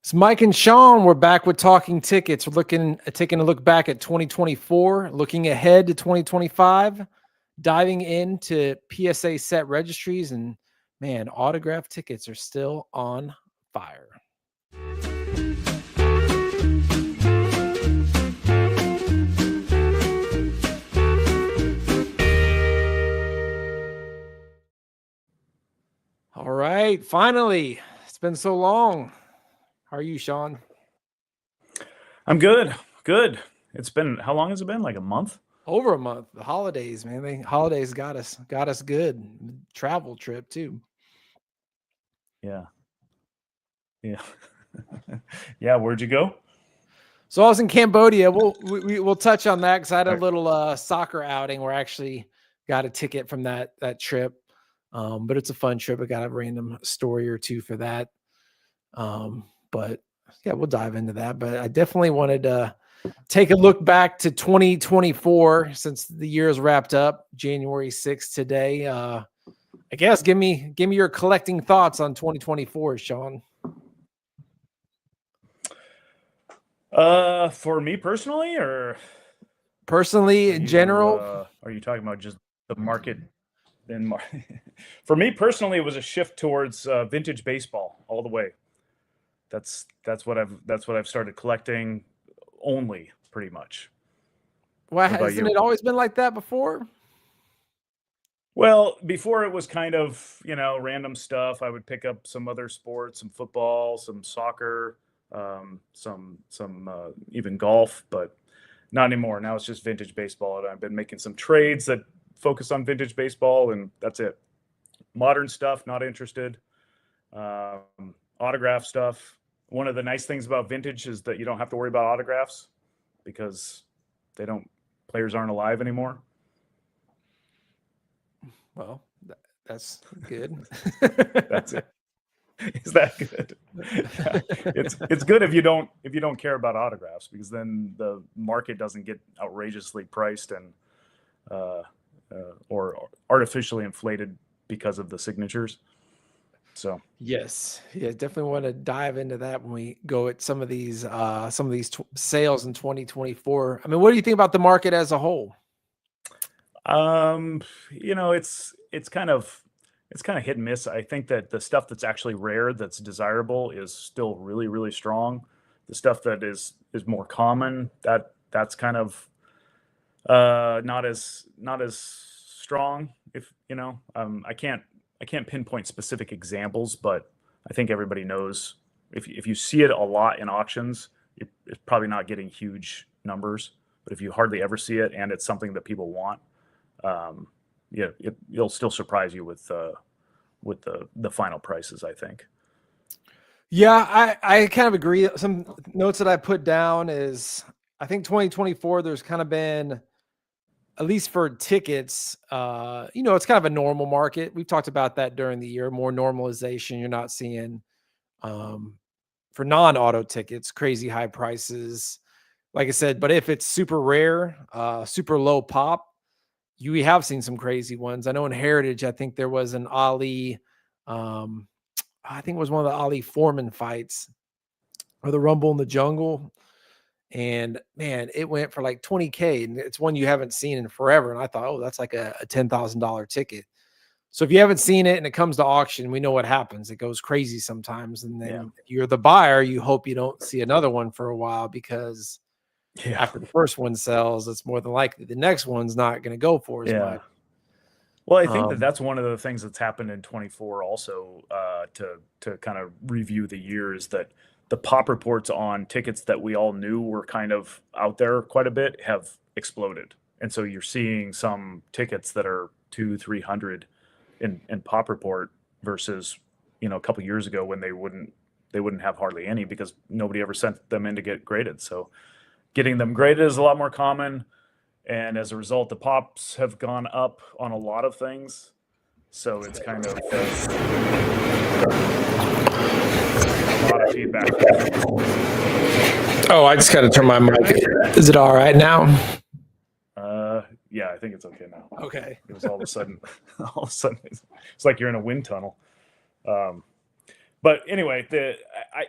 It's Mike and Shaun. We're back with Talking Tickets. We're taking a look back at 2024, looking ahead to 2025, diving into PSA Set Registries, and man, autograph tickets are still on fire. All right, finally, it's been so long. How are you, Shaun? I'm good. Good. It's been, how long has it been? Like a month? Over a month. The holidays, man. The holidays got us good. Travel trip too. Yeah. Yeah. Yeah. Where'd you go? So I was in Cambodia. We'll touch on that because I had a little soccer outing where I actually got a ticket from that trip. But it's a fun trip. I got a random story or two for that. But yeah, we'll dive into that. But I definitely wanted to take a look back to 2024 since the year is wrapped up. January 6th today. I guess give me your collecting thoughts on 2024, Shaun. For me personally, or personally in general? Are you talking about just the market? For me personally, it was a shift towards vintage baseball all the way. That's what I've started collecting only, pretty much. Well, hasn't it always been like that before? Well, before it was kind of, random stuff. I would pick up some other sports, some football, some soccer, some even golf, but not anymore. Now it's just vintage baseball, and I've been making some trades that focus on vintage baseball, and that's it. Modern stuff, not interested. Autograph stuff. One of the nice things about vintage is that you don't have to worry about autographs because players aren't alive anymore. Well, that's good. That's it. Is that good? It's good if you don't care about autographs, because then the market doesn't get outrageously priced and or artificially inflated because of the signatures. So yes, yeah, definitely want to dive into that when we go at some of these sales in 2024. I mean, what do you think about the market as a whole? It's kind of hit and miss. I think that the stuff that's actually rare, that's desirable, is still really, really strong. The stuff that is more common, that's kind of not as strong. If I can't pinpoint specific examples, but I think everybody knows if you see it a lot in auctions, it's probably not getting huge numbers. But if you hardly ever see it and it's something that people want, it'll still surprise you with the final prices, I think. Yeah, I kind of agree. Some notes that I put down is I think 2024, there's kind of been, at least for tickets, it's kind of a normal market. We've talked about that during the year, more normalization. You're not seeing, for non-auto tickets, crazy high prices, like I said. But if it's super rare, super low pop, we have seen some crazy ones. I know in Heritage, I think there was an Ali, I think it was one of the Ali Foreman fights or the Rumble in the Jungle. And man, it went for like $20K, and it's one you haven't seen in forever. And I thought, oh, that's like a $10,000 ticket. So if you haven't seen it and it comes to auction, we know what happens. It goes crazy sometimes. And then if you're the buyer, you hope you don't see another one for a while, because after the first one sells, it's more than likely the next one's not going to go for as much. Well, I think that's one of the things that's happened in 24 also, to kind of review the year, is that the pop reports on tickets that we all knew were kind of out there quite a bit have exploded. And so you're seeing some tickets that are 200-300 in pop report versus, a couple years ago when they wouldn't have hardly any, because nobody ever sent them in to get graded. So getting them graded is a lot more common. And as a result, the pops have gone up on a lot of things. So it's kind of a lot of feedback. Oh, I just got to turn my mic. Is it all right now? Yeah, I think it's okay now. Okay. It was all of a sudden, it's like you're in a wind tunnel. But anyway,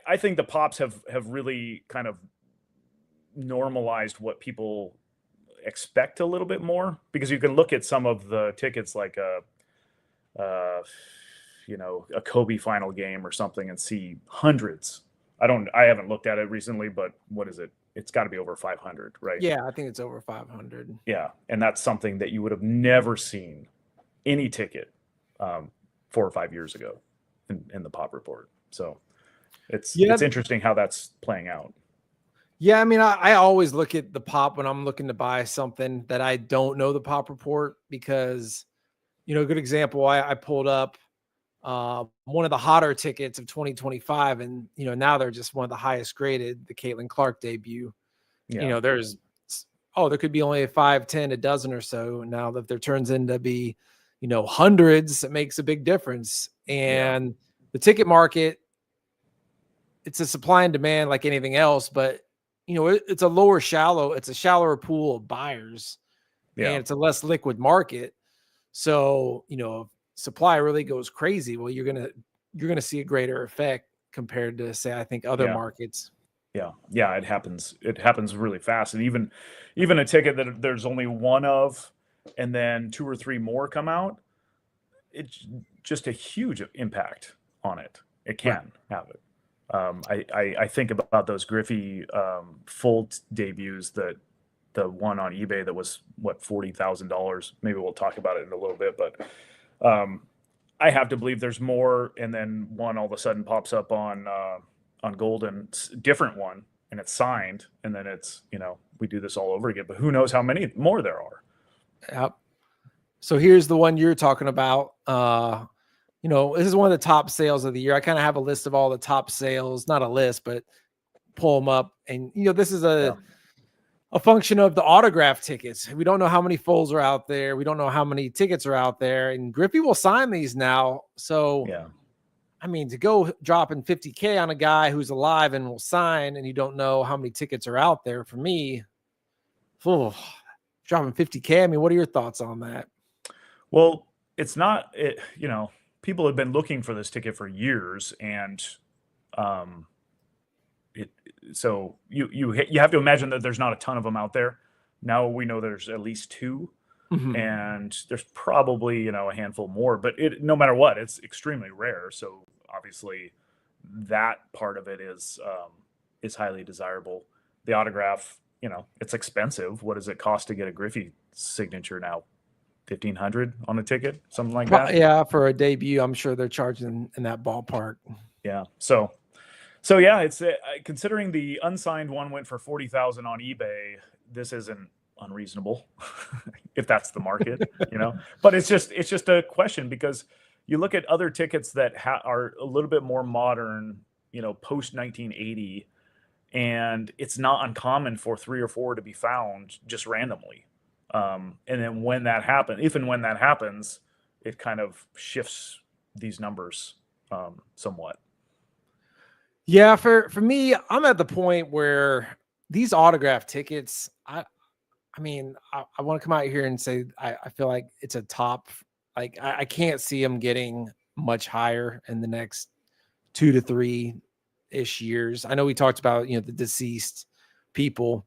I think the pops have really kind of normalized what people expect a little bit more, because you can look at some of the tickets like a Kobe final game or something and see hundreds. I haven't looked at it recently, but what is it? It's got to be over 500, right? Yeah, I think it's over 500. Yeah, and that's something that you would have never seen any ticket 4 or 5 years ago in the pop report. So it's interesting how that's playing out. Yeah, I mean, I always look at the pop when I'm looking to buy something that I don't know the pop report, because, a good example, I pulled up one of the hotter tickets of 2025, and now they're just one of the highest graded, the Caitlin Clark debut. Yeah. There could be only 5, 10, a dozen or so. Now that there turns into be, hundreds, it makes a big difference. And the ticket market, it's a supply and demand like anything else, but it's a shallower pool of buyers, and it's a less liquid market. So, if supply really goes crazy, well, you're gonna see a greater effect compared to, say, I think other markets. Yeah, it happens really fast. And even a ticket that there's only one of, and then 2 or 3 more come out, it's just a huge impact on it. It can have it. I think about those Griffey full debuts, that the one on eBay that was $40,000. Maybe we'll talk about it in a little bit, but I have to believe there's more. And then one all of a sudden pops up on Golden, different one, and it's signed, and then it's we do this all over again. But who knows how many more there are? Yep. So here's the one you're talking about. This is one of the top sales of the year. I kind of have a list of all the top sales, not a list, but pull them up. And, this is a function of the autograph tickets. We don't know how many fulls are out there. We don't know how many tickets are out there. And Griffey will sign these now. So, I mean, to go dropping $50K on a guy who's alive and will sign, and you don't know how many tickets are out there, for me, dropping $50K. I mean, what are your thoughts on that? Well, it's not, people have been looking for this ticket for years, and so you have to imagine that there's not a ton of them out there. Now we know there's at least 2, and there's probably a handful more. But no matter what, it's extremely rare. So obviously, that part of it is highly desirable. The autograph, it's expensive. What does it cost to get a Griffey signature now? $1,500 on a ticket, something like that. Yeah, for a debut, I'm sure they're charging in that ballpark. Yeah. So yeah, it's considering the unsigned one went for $40,000 on eBay. This isn't unreasonable, if that's the market, But it's just a question, because you look at other tickets that are a little bit more modern, post 1980, and it's not uncommon for 3 or 4 to be found just randomly. And then when that happens, it kind of shifts these numbers somewhat. Yeah, for me, I'm at the point where these autograph tickets, I want to come out here and say I feel like it's a top. Like, I can't see them getting much higher in the next 2 to 3-ish years. I know we talked about the deceased people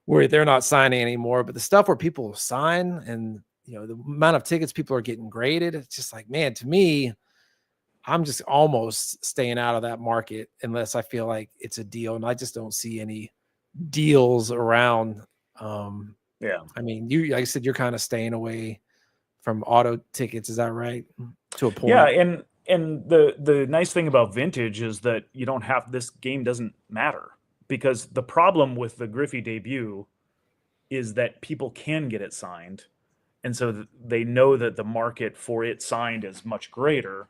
where they're not signing anymore, but the stuff where people sign, and the amount of tickets people are getting graded, it's just like, man, to me, I'm just almost staying out of that market unless I feel like it's a deal, and I just don't see any deals around. I mean, like I said, you're kind of staying away from auto tickets. Is that right? To a point. Yeah, and the nice thing about vintage is that this game doesn't matter, because the problem with the Griffey debut is that people can get it signed, and so they know that the market for it signed is much greater.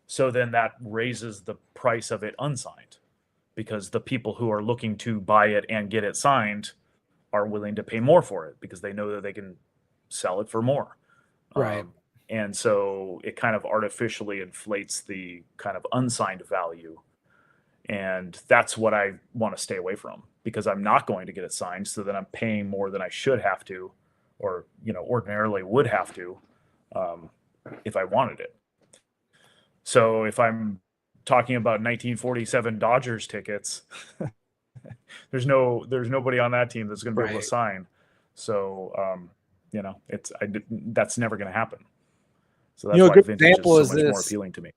So then that raises the price of it unsigned, because the people who are looking to buy it and get it signed are willing to pay more for it, because they know that they can sell it for more. Right. And so it kind of artificially inflates the kind of unsigned value. And that's what I want to stay away from, because I'm not going to get it signed, so that I'm paying more than I should have to, or ordinarily would have to, if I wanted it. So if I'm talking about 1947 Dodgers tickets, there's nobody on that team that's going to be able to sign. So, that's never going to happen. So that's why vintage is so much more appealing to me.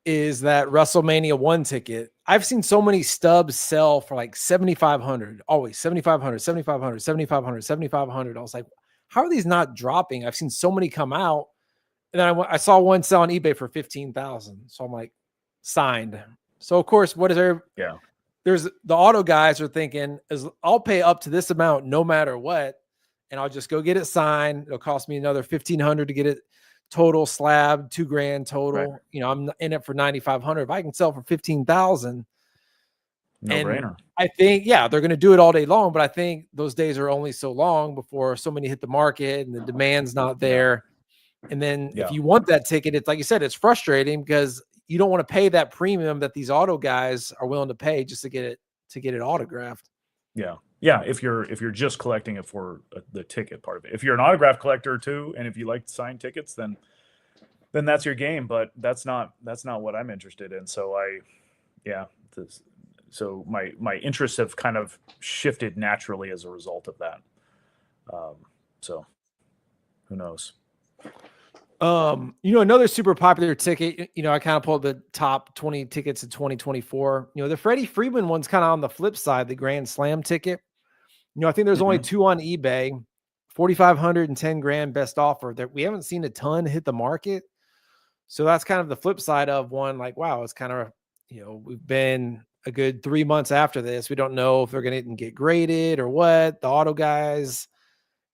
Is that WrestleMania 1 ticket? I've seen so many stubs sell for like 7,500, always 7,500, 7,500, 7,500, 7,500. I was like, how are these not dropping? I've seen so many come out. And then I saw one sell on eBay for 15,000. So I'm like, signed. So of course, what is there? Yeah. There's the auto guys are thinking, I'll pay up to this amount no matter what, and I'll just go get it signed. It'll cost me another 1,500 to get it total slab, $2,000 total. Right. You know, I'm in it for 9,500. If I can sell for 15,000, no brainer. I think, yeah, they're going to do it all day long, but I think those days are only so long before so many hit the market and the demand's not there. And then if you want that ticket, it's like you said, it's frustrating because you don't want to pay that premium that these auto guys are willing to pay just to get it autographed. Yeah. Yeah. If you're just collecting it for the ticket part of it, if you're an autograph collector too, and if you like to sign tickets, then that's your game, but that's not what I'm interested in. So so my interests have kind of shifted naturally as a result of that. So who knows? Another super popular ticket, I kind of pulled the top 20 tickets of 2024. The Freddie Freeman one's kind of on the flip side, the Grand Slam ticket. I think there's only 2 on eBay, 4,500 and 10 grand best offer that we haven't seen a ton hit the market. So that's kind of the flip side of one, like, wow, it's kind of, we've been a good 3 months after this. We don't know if they're going to get graded or what. The auto guys,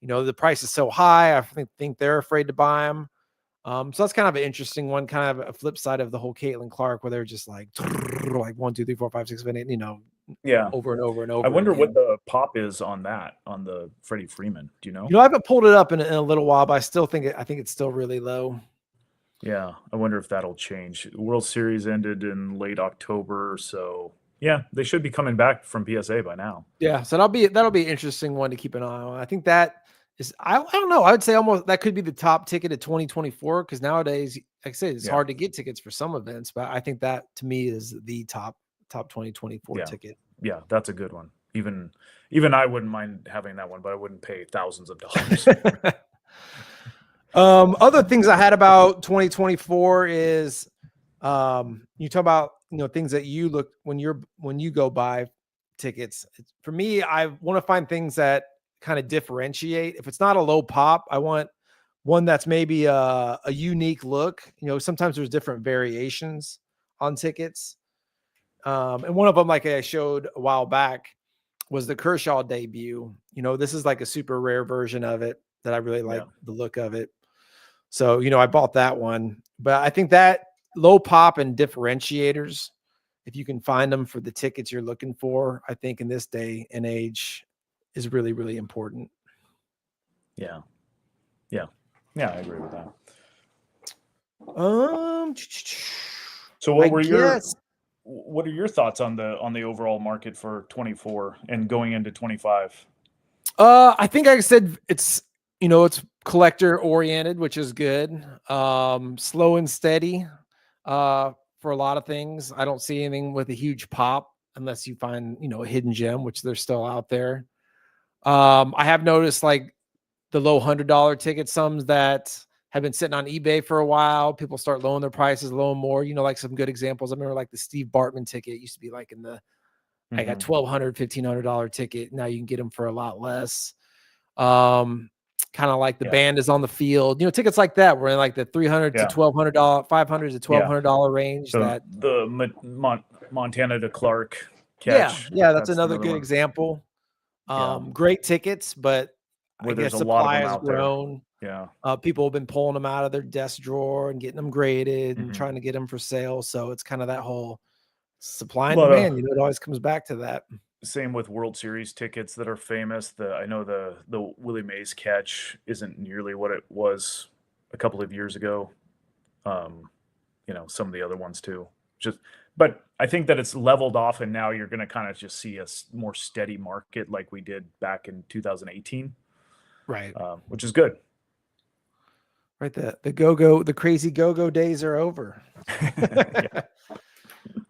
the price is so high. I think they're afraid to buy them. So that's kind of an interesting one, kind of a flip side of the whole Caitlin Clark, where they're just like 1, 2, 3, 4, 5, 6, 7, 8, over and over and over. I wonder what the pop is on the Freddie Freeman. Do you know? I haven't pulled it up in a little while, but I think it's still really low. Yeah, I wonder if that'll change. The World Series ended in late October, so yeah, they should be coming back from PSA by now. Yeah, so that'll be an interesting one to keep an eye on. I think that is, I don't know. I would say almost that could be the top ticket of 2024 because nowadays, like I said, it's hard to get tickets for some events, but I think that to me is the top 2024 ticket. Yeah, that's a good one. Even I wouldn't mind having that one, but I wouldn't pay thousands of dollars. Other things I had about 2024 is you talk about things that you look when you go buy tickets. For me, I want to find things that kind of differentiate. If it's not a low pop, I want one that's maybe a unique look. Sometimes there's different variations on tickets. And one of them, like I showed a while back, was the Kershaw debut. This is like a super rare version of it that I really like the look of it. So, I bought that one, but I think that low pop and differentiators, if you can find them for the tickets you're looking for, I think in this day and age is really, really important. Yeah. I agree with that. So what are your thoughts on the overall market for 24 and going into 25? I think like I said, it's collector oriented, which is good. Slow and steady for a lot of things. I don't see anything with a huge pop unless you find, a hidden gem, which they're still out there. I have noticed like the low $100 ticket sums that have been sitting on eBay for a while. People start lowering their prices a little more, like some good examples. I remember like the Steve Bartman ticket used to be like in the, I got $1,200, $1,500 ticket. Now you can get them for a lot less. Kind of like the band is on the field, tickets like that were in like the $300 to $1,200, $500 to $1,200 range. So that the Montana to Clark catch. Yeah. That's another good example. Great tickets, but where there's a lot of them out grown. There. Yeah. People have been pulling them out of their desk drawer and getting them graded and trying to get them for sale. So it's kind of that whole supply and demand. It always comes back to that. Same with World Series tickets that are famous. I know the Willie Mays catch isn't nearly what it was a couple of years ago. Some of the other ones too. But I think that it's leveled off, and now you're going to kind of just see a more steady market like we did back in 2018. Right. Which is good. Right. The crazy go-go days are over.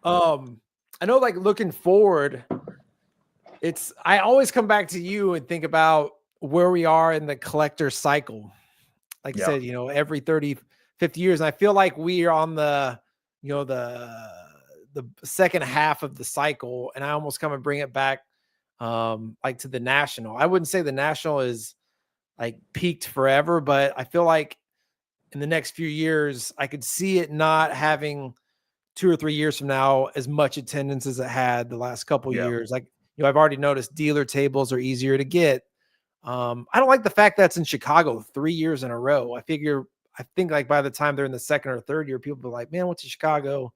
I know, like, looking forward, I always come back to you and think about where we are in the collector cycle. Like you Yeah. said, every 30, 50 years. And I feel like we are on the second half of the cycle. And I almost come and bring it back like to the national. I wouldn't say the national is like peaked forever, but I feel like in the next few years, I could see it not having 2 or 3 years from now as much attendance as it had the last couple Yeah. years. Like, I've already noticed dealer tables are easier to get. I don't like the fact that's in Chicago 3 years in a row. I think like by the time they're in the second or third year, people be like, man, I went to Chicago.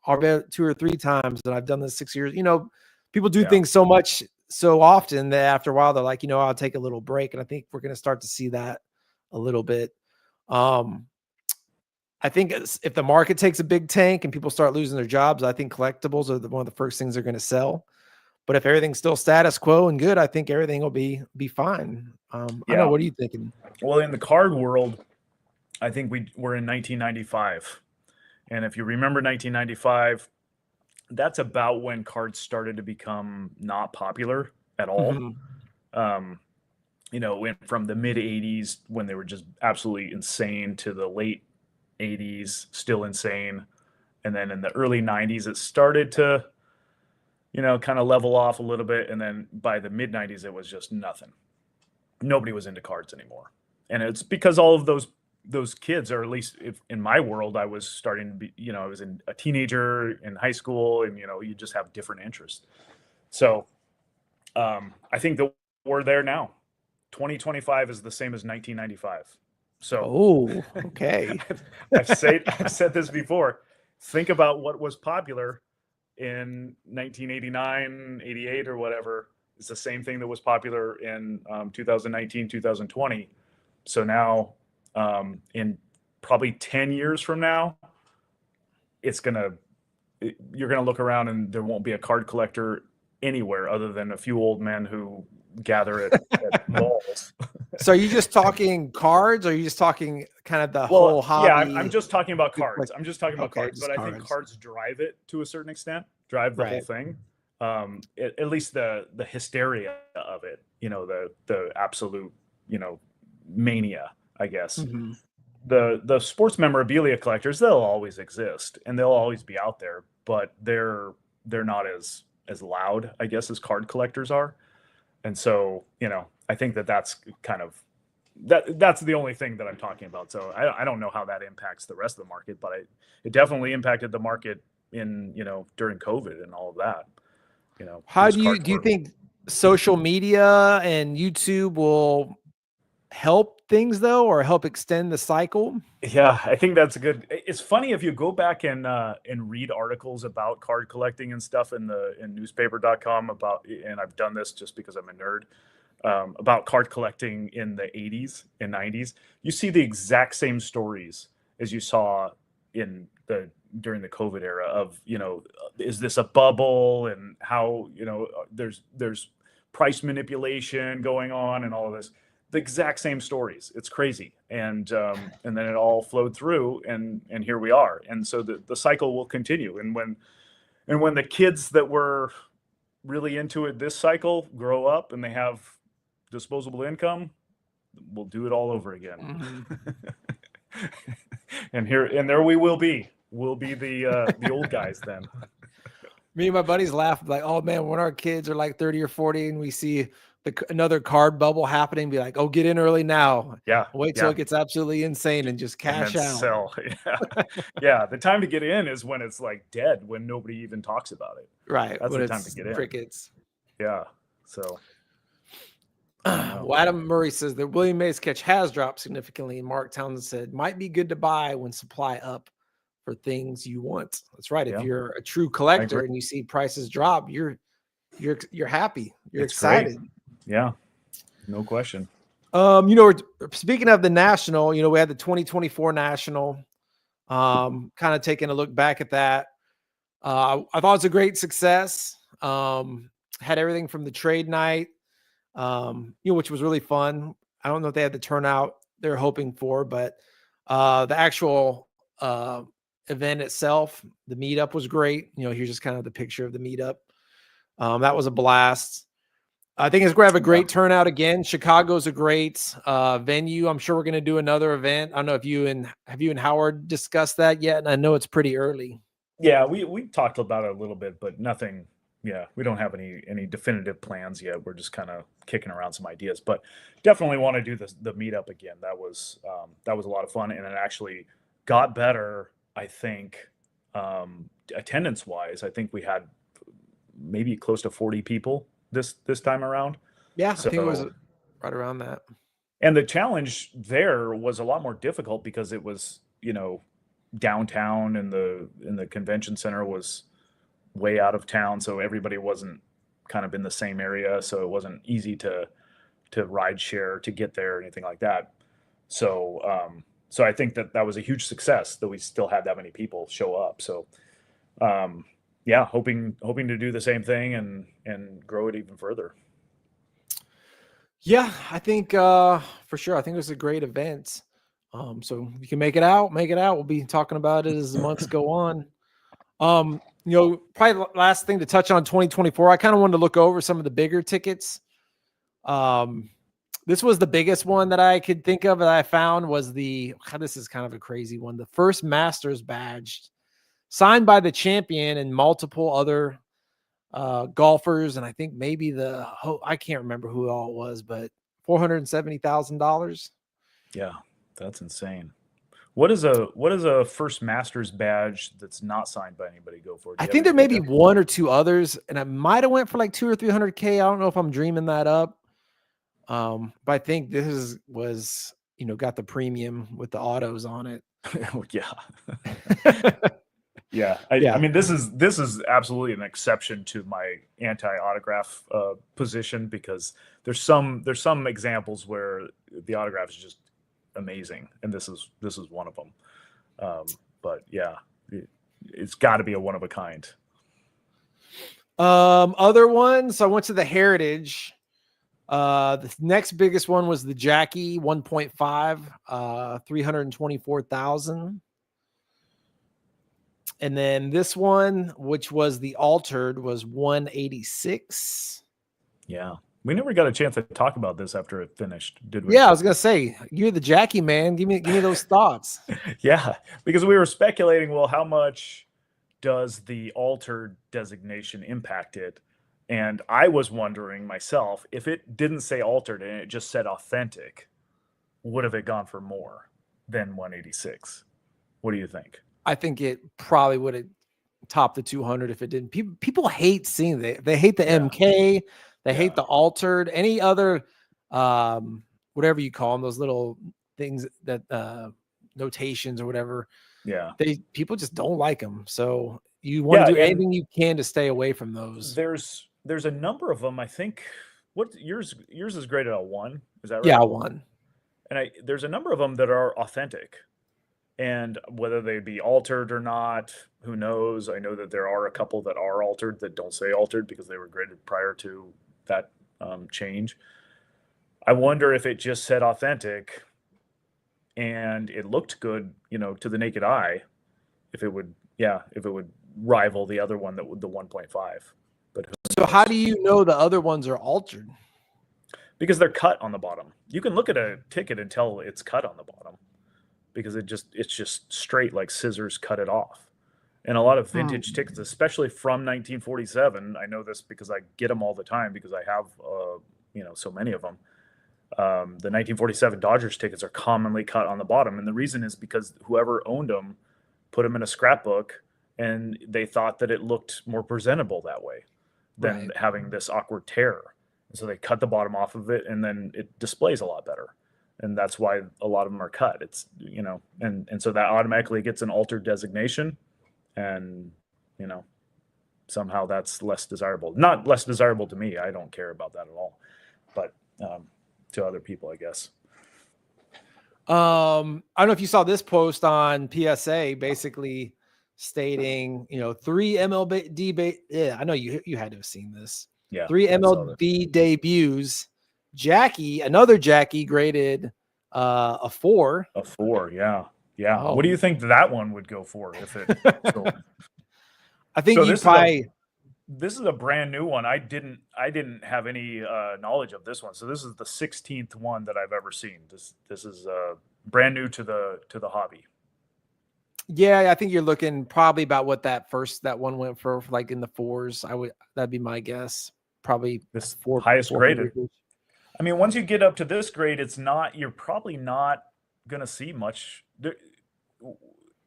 I'll bet 2 or 3 times, and I've done this 6 years. People do things so much so often that after a while they're like, I'll take a little break. And I think we're going to start to see that a little bit. I think if the market takes a big tank and people start losing their jobs, I think collectibles are one of the first things they're going to sell. But if everything's still status quo and good, I think everything will be fine. I don't know. What are you thinking? Well, in the card world, I think we're in 1995. And if you remember 1995, that's about when cards started to become not popular at all. Went from the mid 80s when they were just absolutely insane to the late 80s, still insane. And then in the early 90s, it started to, kind of level off a little bit. And then by the mid 90s, it was just nothing. Nobody was into cards anymore. And it's because all of those kids, or at least in my world, I was starting to be, I was a teenager in high school, and, you just have different interests. So I think that we're there now. 2025 is the same as 1995. So, okay. I've said this before. Think about what was popular in 1989, 88, or whatever. It's the same thing that was popular in 2019, 2020. So now, in probably 10 years from now, you're gonna look around and there won't be a card collector anywhere other than a few old men who gather at malls. So are you just talking cards, or are you just talking kind of the whole hobby? Yeah, I'm just talking about cards. I'm just talking about cards, but I think cards drive it to a certain extent, drive the whole thing. At least the hysteria of it, the absolute, mania, I guess. The sports memorabilia collectors, they'll always exist and they'll always be out there, but they're not as loud, I guess, as card collectors are. And so, I think that's kind of that's the only thing that I'm talking about. So I don't know how that impacts the rest of the market, but it definitely impacted the market in, during COVID and all of that. How do you think social media and YouTube will help things though, or help extend the cycle? Yeah, I think that's good. It's funny if you go back and read articles about card collecting and stuff in newspaper.com about, and I've done this just because I'm a nerd, about card collecting in the 80s and 90s. You see the exact same stories as you saw during the COVID era of, is this a bubble, and how, there's price manipulation going on and all of this. The exact same stories. It's crazy. And then it all flowed through, and here we are. And so the cycle will continue. And when the kids that were really into it this cycle grow up and they have disposable income, we'll do it all over again. And there we will be. We'll be the old guys then. Me and my buddies laugh like, oh man, when our kids are like 30 or 40 and we see another card bubble happening, be like, oh, get in early now. Yeah. Wait till it gets absolutely insane and just cash out. Sell. Yeah. Yeah. The time to get in is when it's like dead, when nobody even talks about it. Right. That's the time to get in. Crickets. Yeah. So. Well, Adam Murray says that William Mays catch has dropped significantly. And Mark Townsend said, might be good to buy when supply up for things you want. That's right. If you're a true collector and you see prices drop, you're happy. You're excited. Great. Yeah, no question. Speaking of the national, we had the 2024 national, kind of taking a look back at that. I thought it was a great success. Had everything from the trade night, which was really fun. I don't know if they had the turnout they're hoping for, but the actual event itself, the meetup was great. Here's just kind of the picture of the meetup. That was a blast. I think it's going to have a great turnout again. Chicago's a great venue. I'm sure we're going to do another event. I don't know if you and Howard discussed that yet, and I know it's pretty early. Yeah, we talked about it a little bit, but nothing. Yeah, we don't have any definitive plans yet. We're just kind of kicking around some ideas, but definitely want to do the meetup again. That was a lot of fun, and it actually got better. I think attendance wise, I think we had maybe close to 40 people this time around. Yeah, so, I think it was right around that. And the challenge there was a lot more difficult because it was, downtown, and the convention center was way out of town, so everybody wasn't kind of in the same area, so it wasn't easy to ride share to get there or anything like that. So I think that was a huge success that we still had that many people show up. So yeah, hoping to do the same thing and grow it even further. Yeah, I think for sure. I think it was a great event. So if you can make it out. We'll be talking about it as the months go on. Probably the last thing to touch on 2024, I kind of wanted to look over some of the bigger tickets. This was the biggest one that I could think of that I found was this is kind of a crazy one. The first Masters badge signed by the champion and multiple other golfers. And I think maybe I can't remember who all it was, but $470,000. Yeah, that's insane. What is a first Masters badge that's not signed by anybody go for? I think there may be one or two others, and I might have went for like 200 or 300K. I don't know if I'm dreaming that up. But I think this was got the premium with the autos on it. Yeah. Yeah. I mean, this is absolutely an exception to my anti-autograph position, because there's some examples where the autograph is just amazing, and this is one of them. But yeah, it's got to be a one of a kind. Other ones, I went to the Heritage. The next biggest one was the Jackie 1.5, 324,000. And then this one, which was the altered, was 186. Yeah. We never got a chance to talk about this after it finished, did we? Yeah, I was gonna say, you're the Jackie man. Give me those thoughts. Yeah, because we were speculating, well, how much does the altered designation impact it? And I was wondering myself, if it didn't say altered and it just said authentic, would have it gone for more than 186? What do you think? I think it probably would have topped the 200 if it didn't. People hate seeing it. They hate the MK. They hate the altered. Any other, whatever you call them, those little things that notations or whatever. Yeah. People just don't like them. So you want to do anything you can to stay away from those. There's a number of them. I think yours is graded a 1. Is that right? Yeah, 1. And there's a number of them that are authentic. And whether they be altered or not, who knows? I know that there are a couple that are altered that don't say altered because they were graded prior to that change. I wonder if it just said authentic and it looked good, to the naked eye, if it would rival the other one, the 1.5. But so how do you know the other ones are altered? Because they're cut on the bottom. You can look at a ticket and tell it's cut on the bottom, because it's just straight, like scissors cut it off. And a lot of vintage tickets, especially from 1947, I know this because I get them all the time because I have so many of them. The 1947 Dodgers tickets are commonly cut on the bottom, and the reason is because whoever owned them put them in a scrapbook, and they thought that it looked more presentable that way than having this awkward tear. And so they cut the bottom off of it, and then it displays a lot better. And that's why a lot of them are cut. It's, and so that automatically gets an altered designation, and, somehow that's less desirable. Not less desirable to me. I don't care about that at all, but to other people, I guess. I don't know if you saw this post on PSA, basically stating, 3 MLB yeah, I know you had to have seen this. Yeah. 3 MLB debuts. Another Jackie graded a 4. A 4, yeah. Yeah. Oh, What do you think that one would go for if it sold? I think So you this is a probably. this is a brand new one. I didn't have any knowledge of this one. So this is the 16th one that I've ever seen. This is brand new to the hobby. Yeah, I think you're looking probably about what that one went for, like in the fours. That'd be my guess. Probably This four highest 400. graded. I mean, once you get up to this grade, you're probably not gonna see much.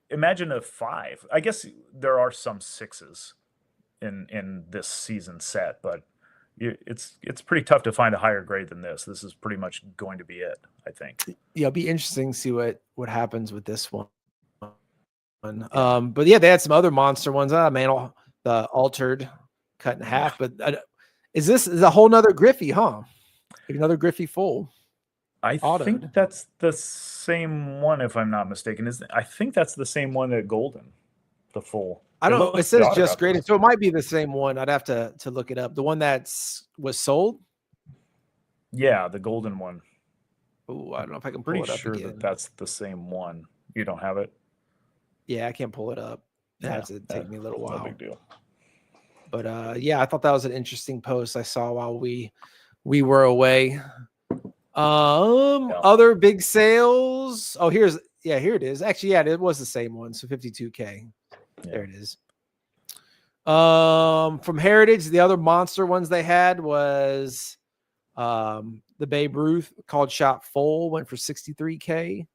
Imagine a 5. I guess there are some 6s in this season set, but it's pretty tough to find a higher grade than this. This is pretty much going to be it, I think. Yeah, it'll be interesting to see what happens with this one. Yeah. But yeah, they had some other monster ones. Man, the altered cut in half. But is a whole nother Griffey, huh? Like another Griffey full. I think Autoed. that's the same one, if I'm not mistaken. I think that's the same one at Golden, the full. I don't know. It says just graded, graded, so it might be the same one. I'd have to look it up. The one was sold. Yeah, the Golden one. Oh, I don't know if I can pull Pretty it up sure again. that's the same one. You don't have it? Yeah, I can't pull it up. It has to take me a little while. No big deal. But yeah, I thought that was an interesting post I saw while we were away. Other big sales. Oh, here it is. Actually, yeah, it was the same one. So 52K. Yeah. There it is. From Heritage, the other monster ones they had was the Babe Ruth called Shot Full, went for 63K.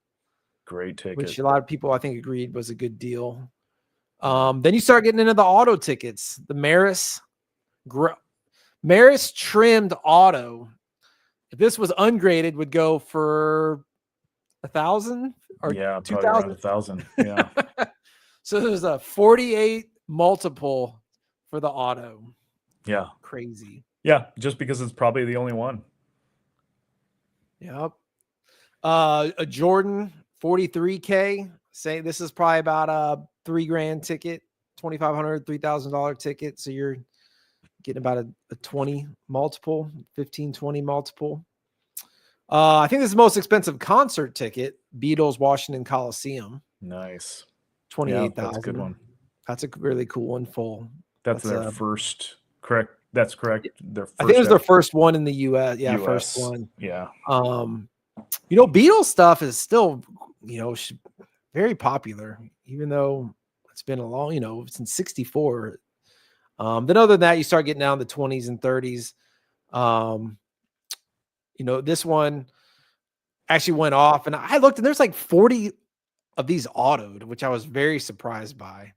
Great ticket. Which a lot of people I think agreed was a good deal. Then you start getting into the auto tickets. The Maris trimmed auto. If this was ungraded, would go for 1,000 or 2,000. 1,000. Yeah. So there's a 48 multiple for the auto. Yeah. Crazy. Yeah, just because it's probably the only one. Yep. A Jordan 43K. Say this is probably about a $3,000 ticket, $2,500, $3,000 ticket. So you're getting about a 20 multiple, 15, 20 multiple. I think this is the most expensive concert ticket, Beatles Washington Coliseum. Nice. 28,000. Yeah, that's a good one. That's a really cool one full. That's their first, correct? That's correct. I think it was their first one in the US. Yeah, first one. Yeah. Beatles stuff is still, very popular, even though it's been a long, since 64. Then other than that, you start getting down the 20s and 30s. This one actually went off, and I looked, and there's like 40 of these autoed, which I was very surprised by,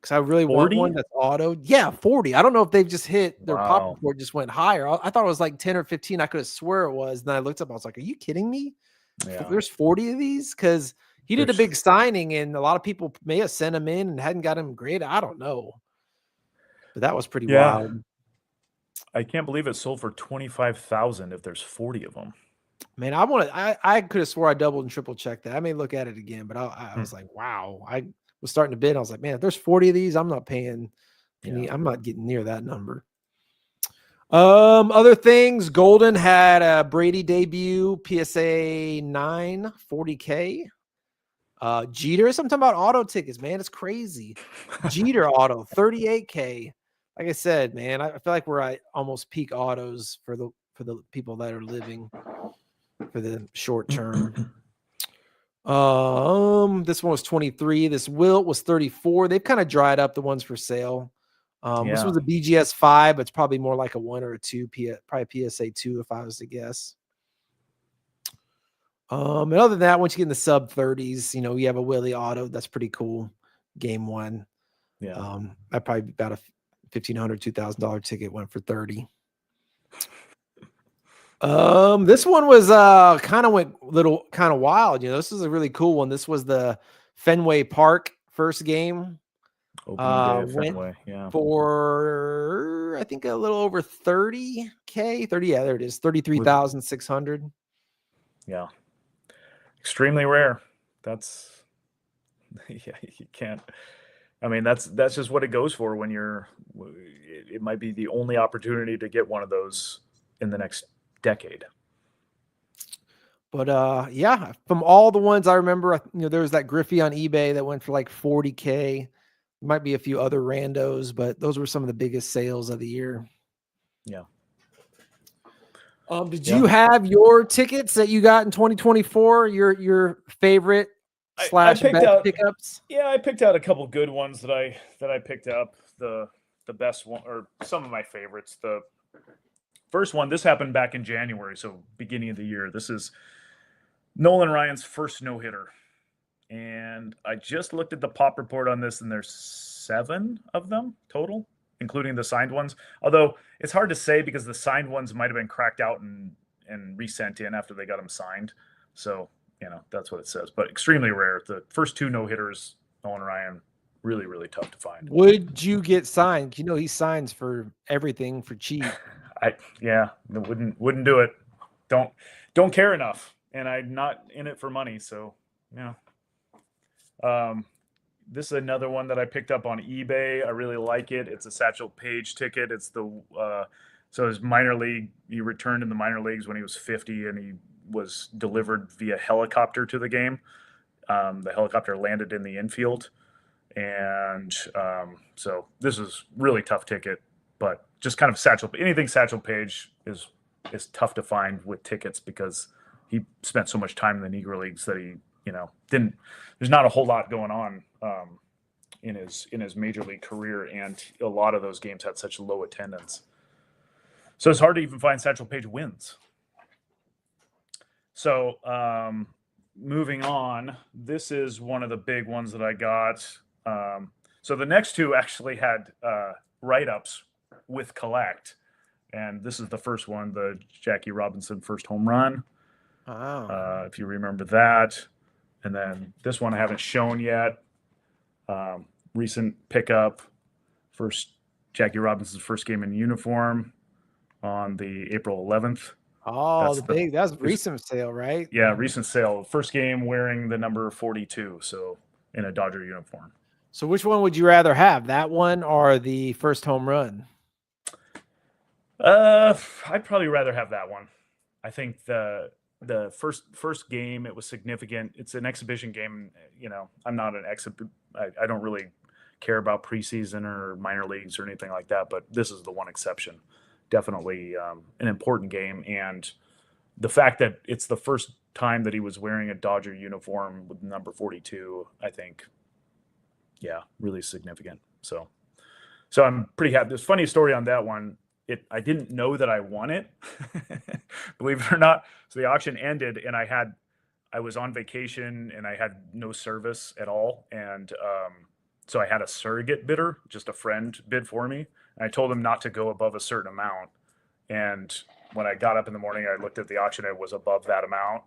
because I really 40? want one that's autoed. Yeah, 40. I don't know if they've just hit their pop report just went higher. I thought it was like 10 or 15. I could have swore it was. Then I looked up. I was like, "Are you kidding me? Yeah. There's 40 of these?" Because he did a big signing, and a lot of people may have sent him in and hadn't got him graded. I don't know, but that was pretty wild. I can't believe it sold for 25,000 if there's 40 of them. Man, I could have swore I doubled and triple checked that. I may look at it again, but I was like, wow. I was starting to bid. I was like, man, if there's 40 of these, I'm not paying any. I'm not getting near that number. Other things, Golden had a Brady debut, PSA 9, 40K. Jeter, I'm talking about auto tickets, man. It's crazy. Jeter auto, 38K. Like I said, man, I feel like we're at almost peak autos for the people that are living for the short term. This one was 23. This Wilt was 34. They've kind of dried up the ones for sale. This was a BGS 5, but it's probably more like a 1 or a 2, probably PSA 2 if I was to guess. And other than that, once you get in the sub 30s, you have a Willie auto. That's pretty cool. Game 1. Yeah. That probably be about a $1,500, $2,000 ticket went for 30. This one was kind of wild. This is a really cool one. This was the Fenway Park first game. Opening day at Fenway, yeah. For I think a little over 30K. 30, yeah, there it is. 33,600. Yeah. Extremely rare. That's you can't. I mean, that's just what it goes for when it might be the only opportunity to get one of those in the next decade. But yeah, from all the ones I remember, there was that Griffey on eBay that went for like 40K. Might be a few other randos, but those were some of the biggest sales of the year. Yeah. Did you have your tickets that you got in 2024? Your favorite / best pickups? Yeah, I picked out a couple good ones that I picked up. The best one, or some of my favorites. The first one, this happened back in January, so beginning of the year. This is Nolan Ryan's first no-hitter. And I just looked at the pop report on this, and there's 7 of them total, including the signed ones. Although it's hard to say because the signed ones might have been cracked out and resent in after they got them signed. So, that's what it says. But extremely rare. The first 2 no-hitters, Nolan Ryan, really, really tough to find. Would you get signed? He signs for everything for cheap. Wouldn't do it. Don't care enough. And I'm not in it for money, so yeah. This is another one that I picked up on eBay. I really like it. It's a Satchel Paige ticket. It's so his minor league. He returned in the minor leagues when he was 50, and he was delivered via helicopter to the game. The helicopter landed in the infield, and so this is really tough ticket. But just kind of anything Satchel Paige is tough to find with tickets because he spent so much time in the Negro Leagues that he didn't. There's not a whole lot going on in his major league career, and a lot of those games had such low attendance. So it's hard to even find Satchel Paige wins. So moving on, this is one of the big ones that I got. So the next 2 actually had write-ups with collect, and this is the first one, the Jackie Robinson first home run. Wow. If you remember that. And then this one I haven't shown yet. Recent pickup, Jackie Robinson's first game in uniform on the April 11th. Oh, that's recent sale, right? Yeah, recent sale. First game wearing the number 42, so in a Dodger uniform. So which one would you rather have, that one or the first home run? I'd probably rather have that one. I think the first game, it was significant. It's an exhibition game. I'm not an I don't really care about preseason or minor leagues or anything like that, but this is the one exception. Definitely an important game. And the fact that it's the first time that he was wearing a Dodger uniform with number 42, I think, really significant. So I'm pretty happy. There's a funny story on that one. I didn't know that I won it, believe it or not. So the auction ended, and I was on vacation, and I had no service at all. And so I had a surrogate bidder, just a friend, bid for me. And I told him not to go above a certain amount. And when I got up in the morning, I looked at the auction, it was above that amount.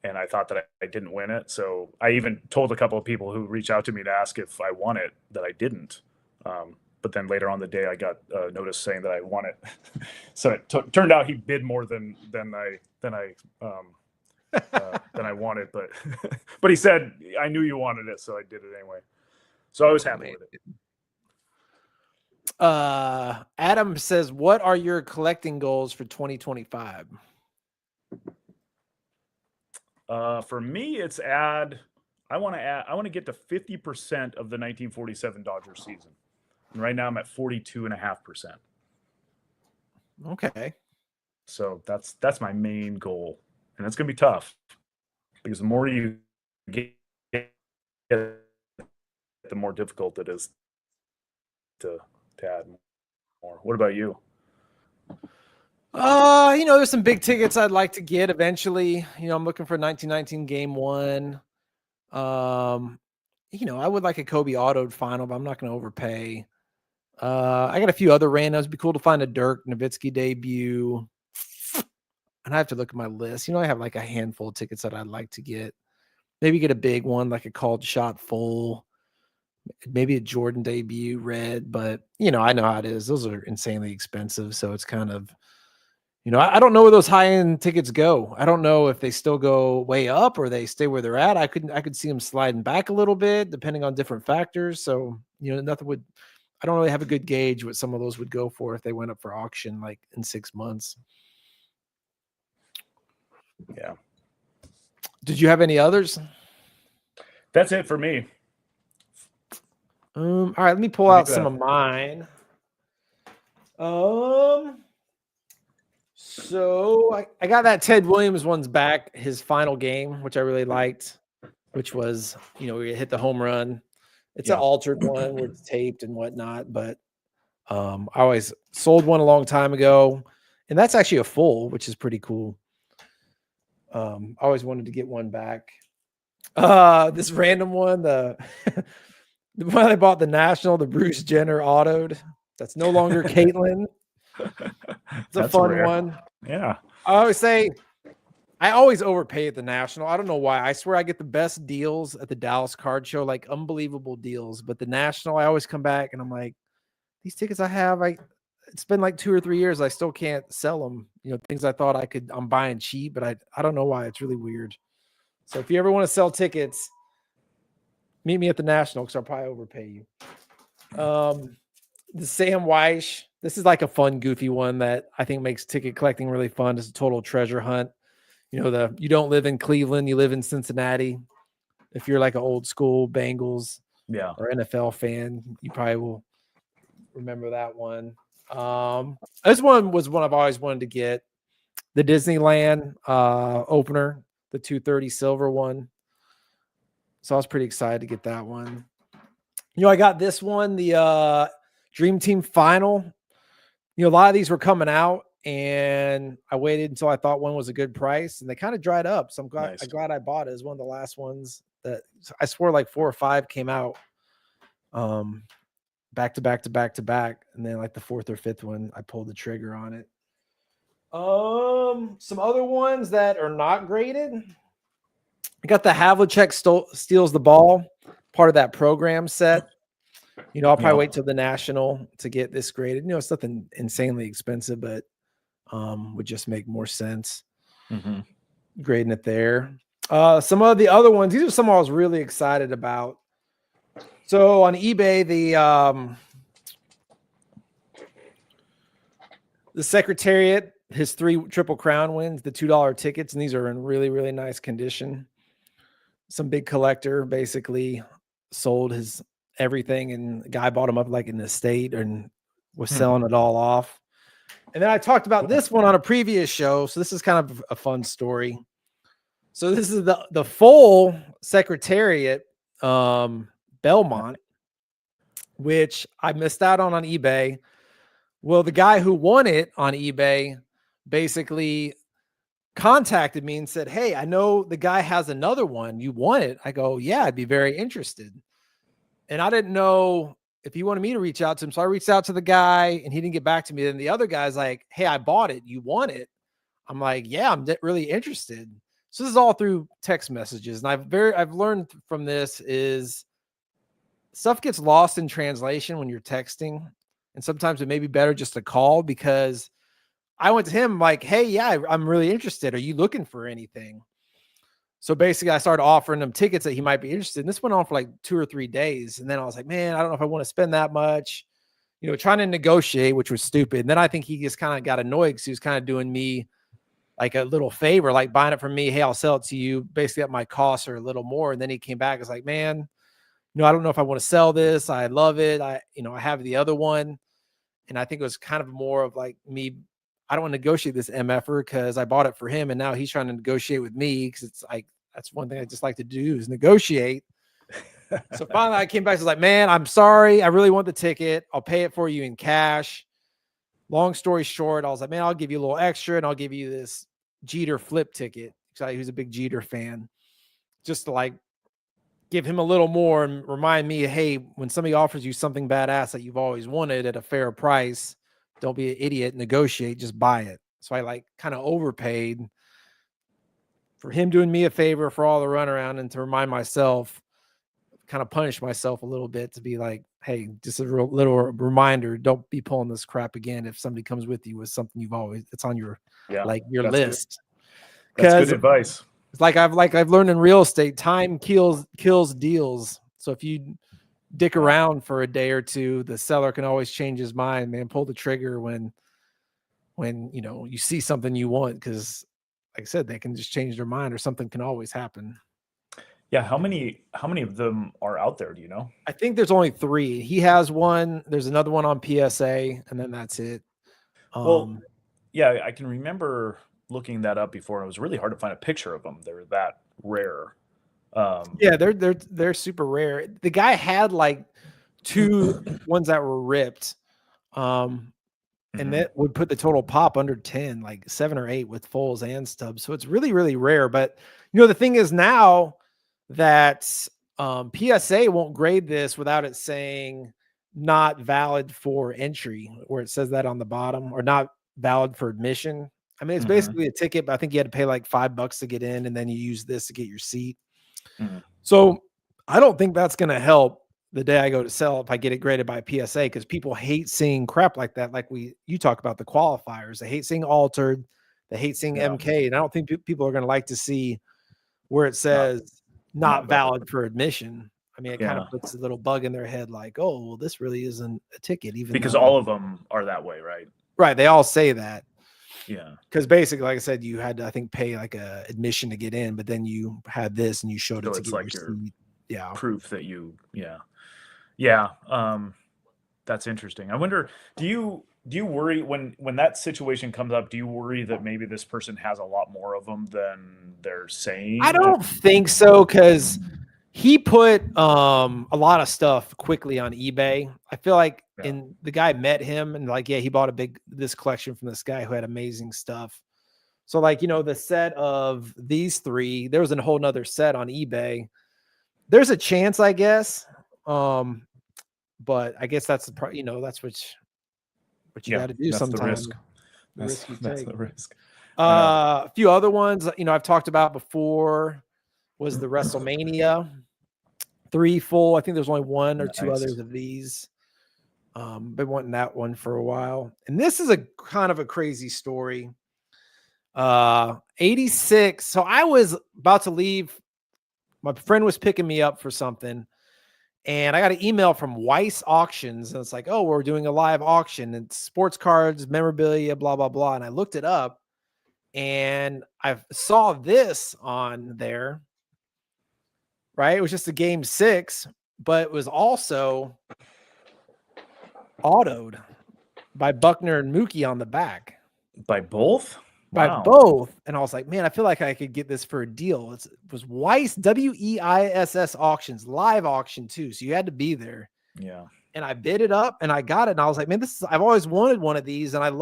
And I thought that I didn't win it. So I even told a couple of people who reached out to me to ask if I won it that I didn't. But then later on the day, I got a notice saying that I won it. So it turned out he bid more than I wanted. But he said, I knew you wanted it, so I did it anyway. So I was happy with it. Adam says, what are your collecting goals for 2025? For me, it's I want to get to 50% of the 1947 Dodgers season. And right now I'm at 42.5%. Okay. So that's my main goal. And it's going to be tough because the more you get, the more difficult it is to add more. What about you? There's some big tickets I'd like to get eventually. I'm looking for 1919 Game 1. I would like a Kobe autoed final, but I'm not going to overpay. I got a few other randos. It'd be cool to find a Dirk Nowitzki debut. And I have to look at my list. I have like a handful of tickets that I'd like to get. Maybe get a big one, like a called shot full. Maybe a Jordan debut red, but I know how it is. Those are insanely expensive. So it's kind of, I don't know where those high-end tickets go. I don't know if they still go way up or they stay where they're at. I could see them sliding back a little bit depending on different factors. So, I don't really have a good gauge what some of those would go for if they went up for auction like in 6 months. Yeah. Did you have any others? That's it for me. All right, let me pull out some of mine. So I got that Ted Williams one's back, his final game, which I really liked, which was, we hit the home run. It's an altered one where it's taped and whatnot, but I always sold one a long time ago, and that's actually a full, which is pretty cool. I always wanted to get one back. This random one, the one I bought, the National, the Bruce Jenner autoed. That's no longer Caitlin. It's a fun one. Yeah. I always say I always overpay at the National. I don't know why. I swear I get the best deals at the Dallas Card Show, like unbelievable deals. But the National, I always come back and I'm like, these tickets I have, it's been like 2 or 3 years. I still can't sell them. Things I thought I'm buying cheap, but I don't know why. It's really weird. So if you ever want to sell tickets, meet me at the National because I'll probably overpay you. The Sam Weish. This is like a fun, goofy one that I think makes ticket collecting really fun. It's a total treasure hunt. You don't live in Cleveland, you live in Cincinnati. If you're like an old school Bengals or NFL fan, you probably will remember that one. This one was one I've always wanted to get. The Disneyland opener, the 230 silver one. So I was pretty excited to get that one. I got this one, the Dream Team Final. A lot of these were coming out, and I waited until I thought one was a good price, and they kind of dried up. So I'm glad I bought it. It was one of the last ones that I swore like 4 or 5 came out back to back to back to back, and then like the 4th or 5th one, I pulled the trigger on it. Some other ones that are not graded. I got the Havlicek steals the ball, part of that program set. I'll probably wait till the National to get this graded. It's nothing insanely expensive, but would just make more sense grading it there. Some of the other ones, these are some I was really excited about. So on eBay, the Secretariat, his 3 Triple Crown wins, the $2 tickets, and these are in really, really nice condition. Some big collector basically sold his everything, and the guy bought them up like an estate and was selling it all off. And then I talked about this one on a previous show, so this is kind of a fun story. So this is the full Secretariat Belmont, which I missed out on eBay. Well, the guy who won it on eBay basically contacted me and said, "Hey, I know the guy has another one. You want it?" I go, "Yeah, I'd be very interested." And I didn't know if he wanted me to reach out to him. So I reached out to the guy and he didn't get back to me. Then the other guy's like, "Hey, I bought it. You want it?" I'm like, "Yeah, I'm really interested." So this is all through text messages. And I've learned from this is stuff gets lost in translation when you're texting. And sometimes it may be better just to call, because I went to him like, "Hey, yeah, I'm really interested. Are you looking for anything?" So basically I started offering him tickets that he might be interested in. This went on for like 2 or 3 days. And then I was like, man, I don't know if I want to spend that much, trying to negotiate, which was stupid. And then I think he just kind of got annoyed because he was kind of doing me like a little favor, like buying it from me. "Hey, I'll sell it to you basically at my cost or a little more." And then he came back. It's like, "Man, I don't know if I want to sell this. I love it. I have the other one." And I think it was kind of more of like me, I don't want to negotiate this MFer because I bought it for him, and now he's trying to negotiate with me, because it's like, that's one thing I just like to do is negotiate. So finally I came back. I was like, "Man, I'm sorry. I really want the ticket. I'll pay it for you in cash." Long story short, I was like, "Man, I'll give you a little extra, and I'll give you this Jeter flip ticket." Because he's a big Jeter fan, just to like give him a little more and remind me, hey, when somebody offers you something badass that you've always wanted at a fair price, don't be an idiot, negotiate, just buy it. So I like kind of overpaid for him doing me a favor for all the runaround, and to remind myself, kind of punish myself a little bit, to be like, hey, just a little reminder, don't be pulling this crap again if somebody comes with you with something it's on your your list. That's good advice. It's like I've learned in real estate, time kills deals. So if you dick around for a day or two, the seller can always change his mind, man. Pull the trigger when you see something you want, because like I said, they can just change their mind or something can always happen. Yeah. How many of them are out there? Do you know? I think there's only 3. He has one. There's another one on PSA, and then that's it. Well, yeah, I can remember looking that up before. It was really hard to find a picture of them. They're that rare. Yeah, they're super rare. The guy had like 2 ones that were ripped. And that would put the total pop under 10, like 7 or 8 with fulls and stubs. So it's really, really rare. But the thing is now that PSA won't grade this without it saying not valid for entry, where it says that on the bottom, or not valid for admission. I mean, it's basically a ticket, but I think you had to pay like $5 to get in, and then you use this to get your seat. So I don't think that's going to help the day I go to sell if I get it graded by PSA, because people hate seeing crap like that. Like you talk about the qualifiers, they hate seeing altered, they hate seeing MK, and I don't think people are going to like to see where it says not valid for admission. I mean, it kind of puts a little bug in their head, like, oh, well, this really isn't a ticket, even because all of them are that way, right? Right, they all say that. Yeah, because basically, like I said, you had to, I think, pay like a admission to get in, but then you had this and you showed it to get like your seat. Yeah, proof that you, yeah. That's interesting. I wonder, do you worry when that situation comes up? Do you worry that maybe this person has a lot more of them than they're saying? I don't think so, because he put a lot of stuff quickly on eBay. I feel like the guy met him and like, he bought this collection from this guy who had amazing stuff. So like, the set of these 3, there was a whole nother set on eBay. There's a chance, I guess. But I guess that's that's what you got to do sometimes. That's the risk. A few other ones, I've talked about before was the WrestleMania 3 full. I think there's only 1 or 2 others of these. Been wanting that one for a while. And this is a kind of a crazy story. 86. So I was about to leave. My friend was picking me up for something. And I got an email from Weiss Auctions, and it's like, oh, we're doing a live auction and sports cards, memorabilia, blah, blah, blah. And I looked it up and I saw this on there, right? It was just a game 6, but it was also autoed by Buckner and Mookie on the back. By both? By both. And I was like, man, I feel like I could get this for a deal. It was Weiss, WEISS Auctions, live auction too. So you had to be there. Yeah. And I bid it up and I got it. And I was like, man, I've always wanted one of these. And I'm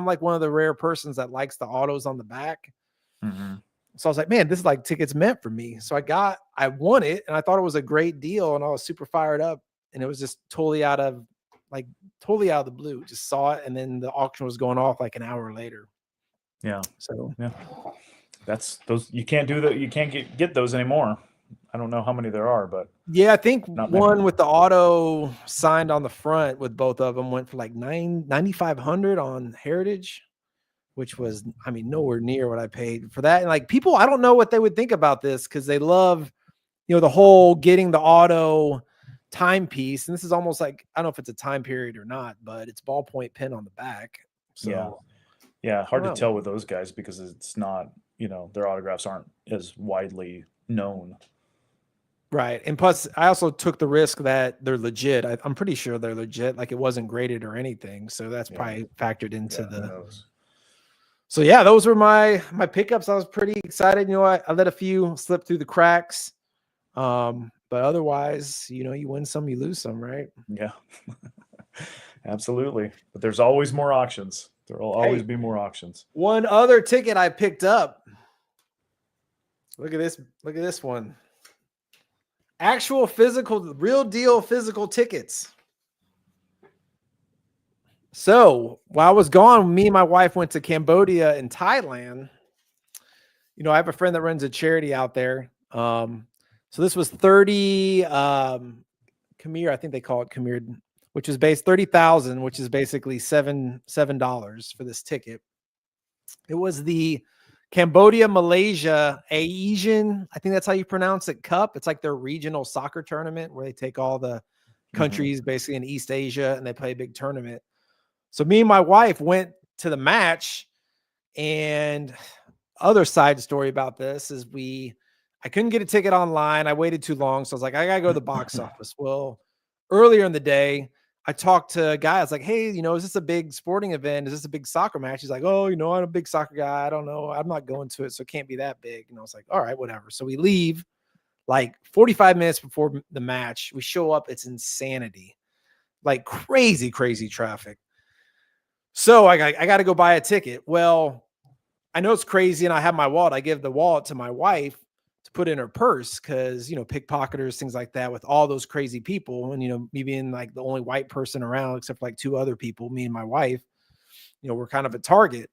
like one of the rare persons that likes the autos on the back. So I was like, man, this is like tickets meant for me. So I won it and I thought it was a great deal. And I was super fired up. And it was just totally out of the blue. Just saw it. And then the auction was going off like an hour later. Yeah. So that's those. You can't do that. You can't get those anymore. I don't know how many there are, but yeah, I think one with the auto signed on the front with both of them went for like $9,500 on Heritage, which was, I mean, nowhere near what I paid for that. And like people, I don't know what they would think about this because they love, the whole getting the auto timepiece. And this is almost like, I don't know if it's a time period or not, but it's ballpoint pen on the back. So yeah, hard to tell with those guys because it's not, their autographs aren't as widely known. Right. And plus, I also took the risk that they're legit. I'm pretty sure they're legit. Like it wasn't graded or anything. So that's probably factored into So yeah, those were my pickups. I was pretty excited. I let a few slip through the cracks. But otherwise, you win some, you lose some, right? Yeah, absolutely. But there's always more auctions. There will always be more auctions. One other ticket I picked up. Look at this. Look at this one. Actual physical, real deal physical tickets. So while I was gone, me and my wife went to Cambodia and Thailand. I have a friend that runs a charity out there. So this was 30 Khmer, I think they call it Khmer, which is 30,000, which is basically $7 for this ticket. It was the Cambodia, Malaysia, Asian, I think that's how you pronounce it, Cup. It's like their regional soccer tournament where they take all the countries basically in East Asia and they play a big tournament. So me and my wife went to the match and other side story about this is I couldn't get a ticket online. I waited too long. So I was like, I gotta go to the box office. Well, earlier in the day, I talked to a guy. I was like, hey, is this a big sporting event? Is this a big soccer match? He's like, oh, I'm a big soccer guy. I don't know. I'm not going to it. So it can't be that big. I was like, all right, whatever. So we leave like 45 minutes before the match. We show up. It's insanity, like crazy, crazy traffic. So I got to go buy a ticket. Well, I know it's crazy and I have my wallet. I give the wallet to my wife to put in her purse because, pickpocketers, things like that with all those crazy people. And, me being like the only white person around except for like two other people, me and my wife, we're kind of a target.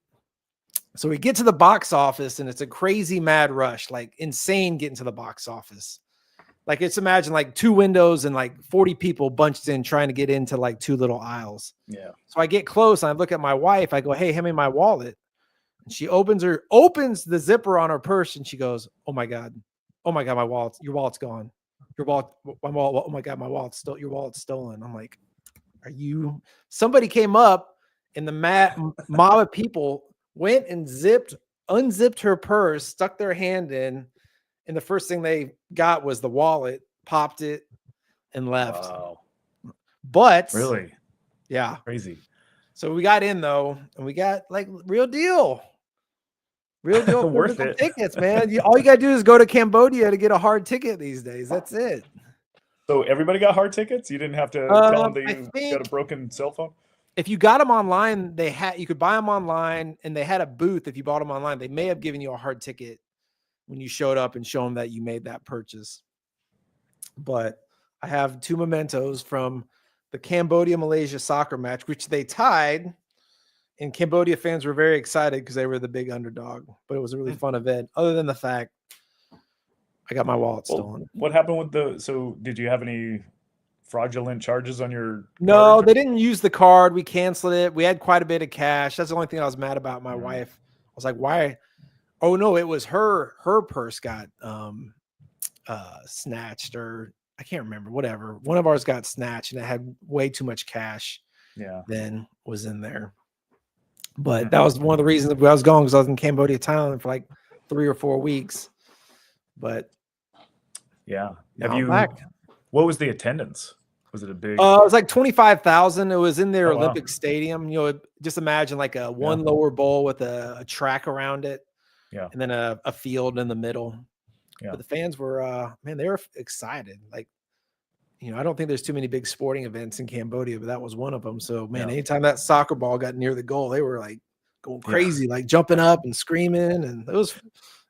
So we get to the box office and it's a crazy mad rush, like insane getting to the box office. Like it's imagine like two windows and like 40 people bunched in trying to get into like two little aisles. Yeah. So I get close and I look at my wife. I go, hey, hand me my wallet. And she opens the zipper on her purse and she goes, oh my God, my wallet, your wallet's gone. Your wallet, my wallet, oh my God, my wallet's still, your wallet's stolen. I'm like, somebody came up and the mob of people went and unzipped her purse, stuck their hand in, and the first thing they got was the wallet, popped it, and left. Wow. But really, yeah, crazy. So we got in though, and we got like real deal worth it. tickets, man. All you gotta do is go to Cambodia to get a hard ticket these days. That's it. So everybody got hard tickets? You didn't have to tell them that you got a broken cell phone? If you got them online, you could buy them online, and they had a booth. If you bought them online, they may have given you a hard ticket when you showed up and show them that you made that purchase. But I have two mementos from the Cambodia-Malaysia soccer match, which they tied. And Cambodia fans were very excited because they were the big underdog. But it was a really fun event, other than the fact I got my wallet stolen. What happened with so did you have any fraudulent charges on your No, they didn't use the card. We canceled it. We had quite a bit of cash. That's the only thing I was mad about. My wife. I was like, why? Oh no, it was her purse got snatched, or I can't remember, whatever. One of ours got snatched and it had way too much cash than was in there. But that was one of the reasons I was going, because I was in Cambodia, Thailand for like 3 or 4 weeks. But what was the attendance? Was it a big? It was like 25,000. It was in their Olympic stadium. Just imagine like a one lower bowl with a track around it. Yeah. And then a field in the middle. Yeah. But the fans were, they were excited. Like, I don't think there's too many big sporting events in Cambodia, but that was one of them. So, anytime that soccer ball got near the goal, they were like going crazy, like jumping up and screaming. And it was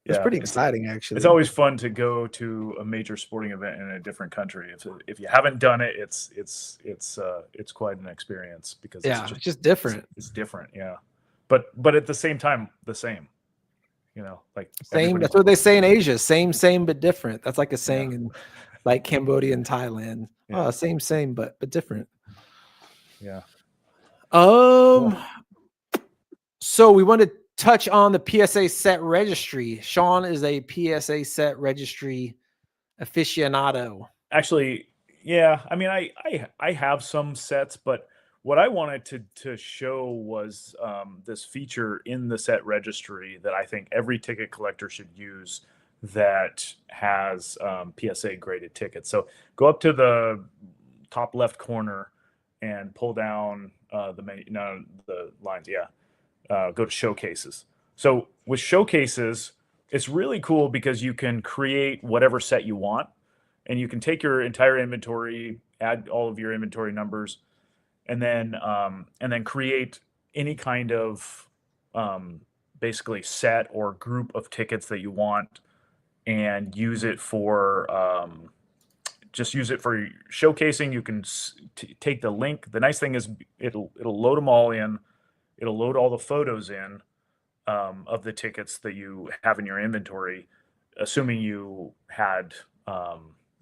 pretty exciting, actually. It's always fun to go to a major sporting event in a different country. If you haven't done it, it's quite an experience, because it's just different. It's different, yeah. But at the same time, the same. Like same. That's what they say in Asia. Same, but different. That's like a saying in like Cambodia and Thailand. Yeah. Same, but different. Yeah. Cool. So we want to touch on the PSA Set Registry. Shaun is a PSA Set Registry aficionado. Actually, yeah. I mean, I have some sets, but what I wanted to show was this feature in the set registry that I think every ticket collector should use, that has PSA graded tickets. So go up to the top left corner and pull down the lines. Go to showcases. So with showcases, it's really cool because you can create whatever set you want, and you can take your entire inventory, add all of your inventory numbers, and then create any kind of basically set or group of tickets that you want, and use it for showcasing. You can take the link. The nice thing is it'll load them all in. It'll load all the photos in of the tickets that you have in your inventory, assuming you had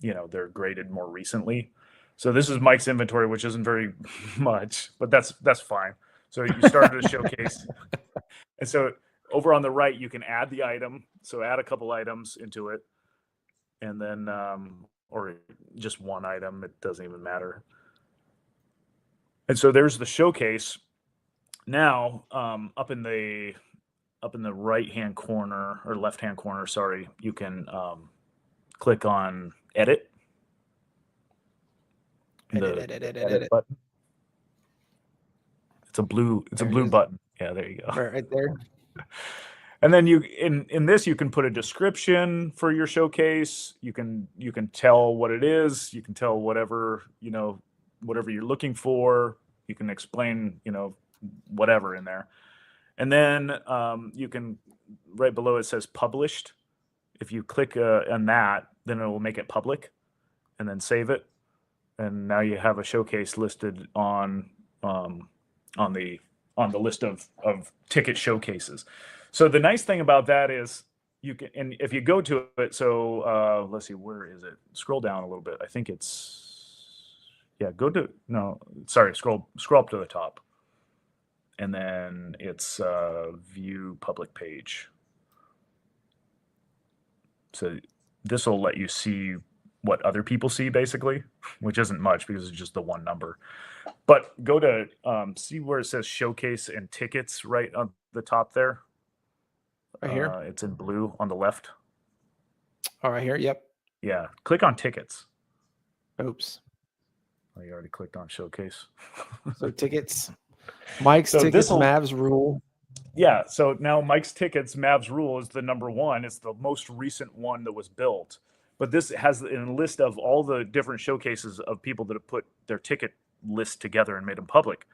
they're graded more recently. So this is Mike's inventory, which isn't very much, but that's fine. So you started a showcase. And so over on the right, you can add the item. So add a couple items into it, and then, or just one item, it doesn't even matter. And so there's the showcase. Now, up in the up in the right-hand corner or left-hand corner, sorry, you can click on edit. Edit. Button. It's a blue button. Yeah, there you go. Right there. And then in this you can put a description for your showcase. You can tell what it is. You can tell whatever you're looking for. You can explain whatever in there. And then you can, right below it says published. If you click on that, then it will make it public, and then save it. And now you have a showcase listed on the list of ticket showcases. So the nice thing about that is you can, and if you go to it, so let's see, where is it? Scroll down a little bit. I think it's, scroll up to the top. And then it's view public page. So this will let you see what other people see, basically, which isn't much because it's just the one number. But go to see where it says showcase and tickets right on the top there. Right here. It's in blue on the left. Oh, right here. Yep. Yeah. Click on tickets. Oops. Oh, you already clicked on showcase. So tickets. Mike's tickets, Mavs rule. Yeah. So now Mike's tickets, Mavs rule is the number one. It's the most recent one that was built. But this has a list of all the different showcases of people that have put their ticket list together and made them public.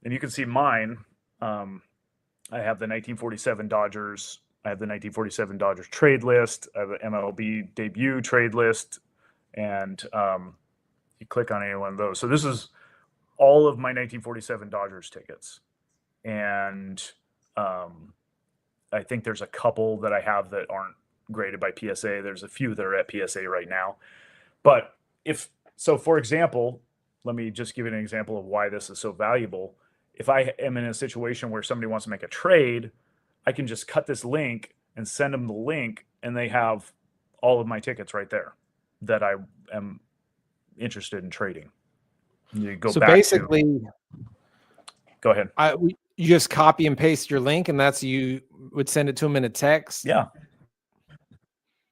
And you can see mine. I have the 1947 Dodgers. I have the 1947 Dodgers trade list. I have the MLB debut trade list. And you click on any one of those. So this is all of my 1947 Dodgers tickets. And I think there's a couple that I have that aren't graded by PSA. There's a few that are at PSA right now. But for example, let me just give you an example of why this is so valuable. If I am in a situation where somebody wants to make a trade, I can just cut this link and send them the link, and they have all of my tickets right there that I am interested in trading. You go back basically, go ahead. You just copy and paste your link, and you would send it to them in a text. Yeah.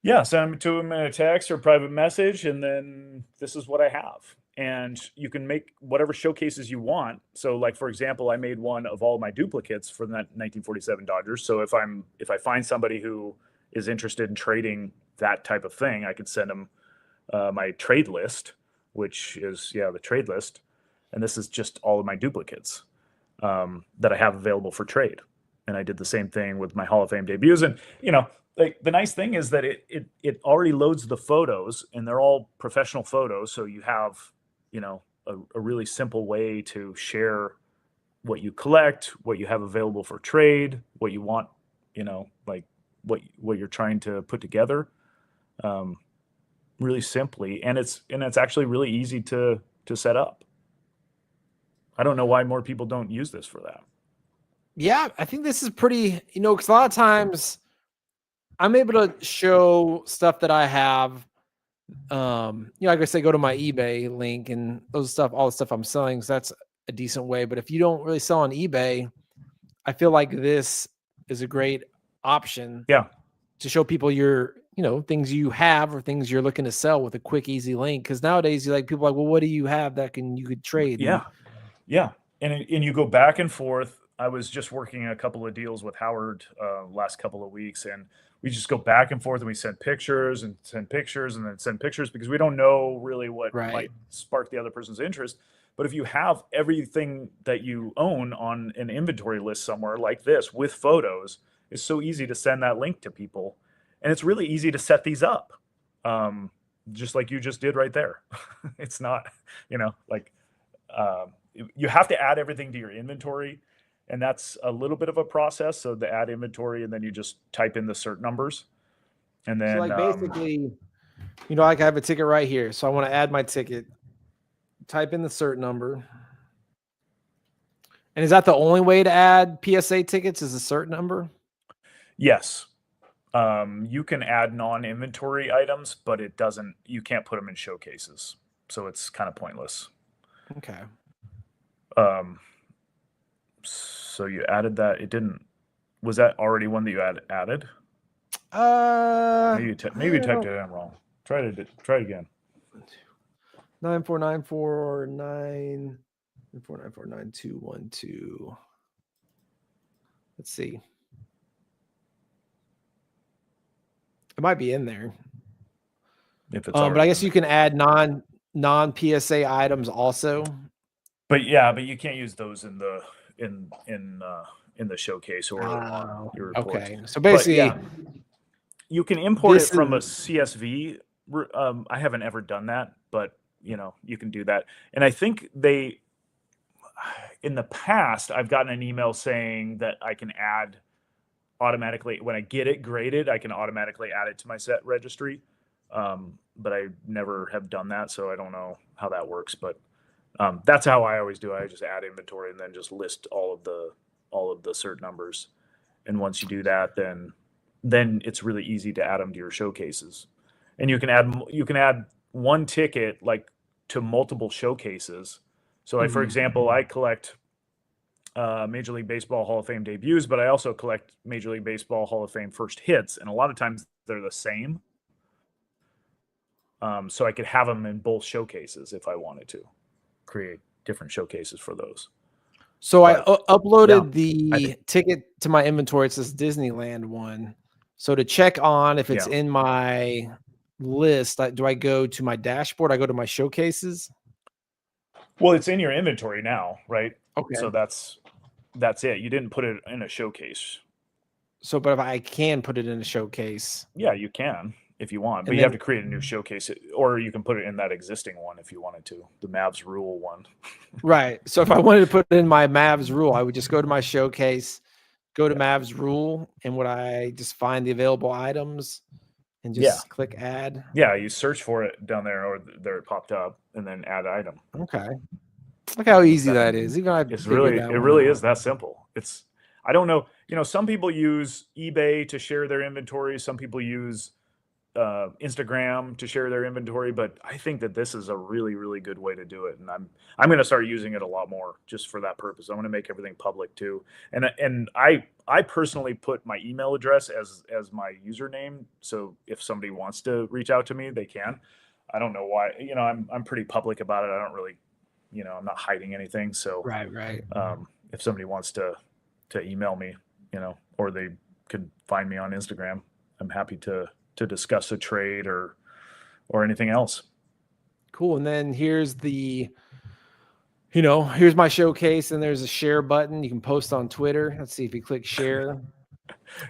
Yeah, send them to them in a text or private message, and then this is what I have. And you can make whatever showcases you want. So, like, for example, I made one of all my duplicates for that 1947 Dodgers. So if I find somebody who is interested in trading that type of thing, I could send them my trade list, which is the trade list, and this is just all of my duplicates that I have available for trade. And I did the same thing with my Hall of Fame debuts. And like, the nice thing is that it already loads the photos, and they're all professional photos. So you have a really simple way to share what you collect, what you have available for trade, what you want, like what you're trying to put together, really simply. And it's actually really easy to set up. I don't know why more people don't use this for that. Yeah, I think this is pretty, because a lot of times I'm able to show stuff that I have. Like I say, go to my eBay link and all the stuff I'm selling. So that's a decent way. But if you don't really sell on eBay, I feel like this is a great option. Yeah. To show people your, things you have or things you're looking to sell with a quick, easy link. Because nowadays, people are like, well, what do you have that you could trade? Yeah. Yeah. And you go back and forth. I was just working a couple of deals with Howard last couple of weeks, and we just go back and forth, and we send pictures and then send pictures because we don't know really what might spark the other person's interest. But if you have everything that you own on an inventory list somewhere like this with photos, it's so easy to send that link to people. And it's really easy to set these up, just like you just did right there. It's not, you have to add everything to your inventory. And that's a little bit of a process. So the add inventory, and then you just type in the cert numbers. And then basically, like I have a ticket right here. So I want to add my ticket, type in the cert number. And is that the only way to add PSA tickets is the cert number? Yes. You can add non-inventory items, but you can't put them in showcases. So it's kind of pointless. Okay. So you added that. It didn't Was that already one that you had added? Maybe you typed it in wrong. Try it again. 94949212. Let's see. It might be in there. If it's but I guess you can add non PSA items also. But you can't use those in the showcase or on your reports. Okay, so basically, you can import it from a CSV. I haven't ever done that, but you can do that. And I think in the past, I've gotten an email saying that I can add automatically when I get it graded. I can automatically add it to my set registry, but I never have done that, so I don't know how that works. But that's how I always do it. I just add inventory and then just list all of the cert numbers. And once you do that, then it's really easy to add them to your showcases. And you can add one ticket like to multiple showcases. So like, for example, I collect Major League Baseball Hall of Fame debuts, but I also collect Major League Baseball Hall of Fame first hits. And a lot of times they're the same. So I could have them in both showcases if I wanted to create different showcases for those. So I uploaded the ticket to my inventory. It's this Disneyland one. So to check on if it's in my list, do I go to my dashboard? I go to my showcases. Well, it's in your inventory now, right? Okay. So that's it. You didn't put it in a showcase. So, but if I can put it in a showcase. Yeah, you can if you want, but you have to create a new showcase, or you can put it in that existing one if you wanted to, the Mavs rule one. Right. So if I wanted to put it in my Mavs rule, I would just go to my showcase, go to Mavs rule, and would I just find the available items and just click add? Yeah, you search for it down there, or there it popped up, and then add item. Okay. Look how easy that is. Even it really is that simple. I don't know. Some people use eBay to share their inventory. Some people use Instagram to share their inventory, but I think that this is a really, really good way to do it. And I'm going to start using it a lot more just for that purpose. I want to make everything public too. And I personally put my email address as my username. So if somebody wants to reach out to me, they can. I don't know why, I'm pretty public about it. I don't really, I'm not hiding anything. So right. If somebody wants to email me, or they could find me on Instagram, I'm happy to discuss a trade or anything else. Cool. And then here's here's my showcase, and there's a share button. You can post on Twitter. Let's see if you click share.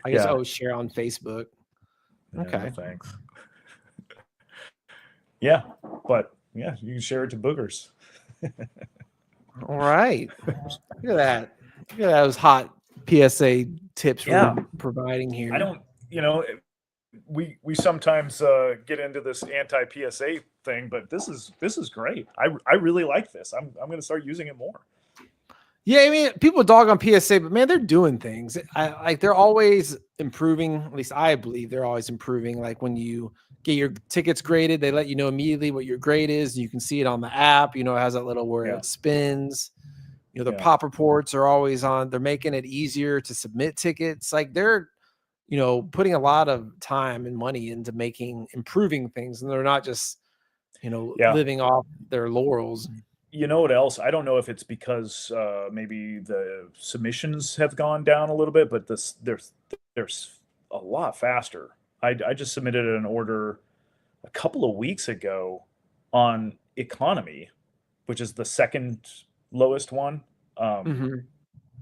I guess share on Facebook. Okay. Thanks. Yeah, but you can share it to boogers. All right. Look at that. Look at those hot PSA tips we're providing here. I don't, we sometimes get into this anti-PSA thing, but this is great. I really like this. I'm going to start using it more. Yeah, I mean, people dog on PSA, but man, they're doing things. They're always improving. At least I believe they're always improving. Like when you get your tickets graded, they let you know immediately what your grade is. You can see it on the app. It has that little where it spins. The pop reports are always on. They're making it easier to submit tickets. Like they're putting a lot of time and money into improving things, and they're not just, living off their laurels. You know what else? I don't know if it's because maybe the submissions have gone down a little bit, but there's a lot faster. I just submitted an order a couple of weeks ago on economy, which is the second lowest one.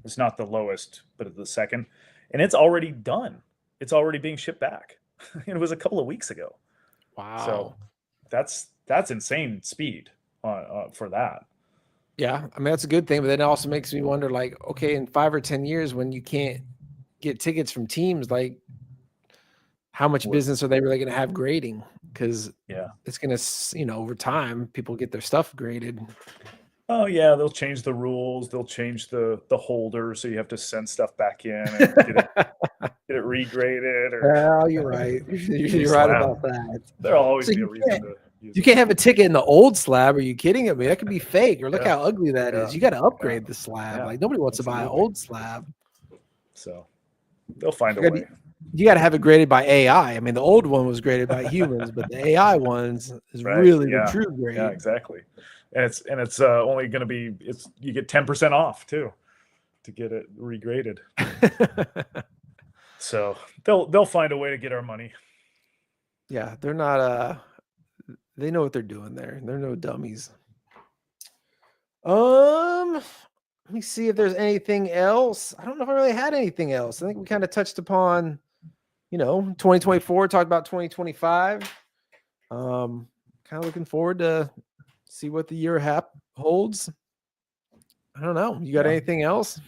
It's not the lowest, but it's the second, and it's already done. It's already being shipped back. It was a couple of weeks ago. Wow. So that's insane speed for that. Yeah. I mean, that's a good thing, but then it also makes me wonder, like, okay, in 5 or 10 years, when you can't get tickets from teams, like how much business are they really going to have grading? Because it's going to, over time, people get their stuff graded. Oh yeah, they'll change the rules. They'll change the holder, so you have to send stuff back in and get it regraded. Well, you're right. You're right about that. There'll always be a reason to use You can't have a ticket in the old slab. Are you kidding me? That could be fake. Or look how ugly that is. You got to upgrade the slab. Like nobody wants to buy an old slab. So, They'll find a way. You got to have it graded by AI. I mean, the old one was graded by humans, but the AI ones is really the true grade. Yeah, exactly. And it's only going to be you get 10% off too to get it regraded. So they'll find a way to get our money. Yeah, they're not they know what they're doing there. They're no dummies. Let me see if there's anything else. I don't know if I really had anything else. I think we kind of touched upon, 2024, talked about 2025. Kind of looking forward to see what the year holds. I don't know. You got anything else?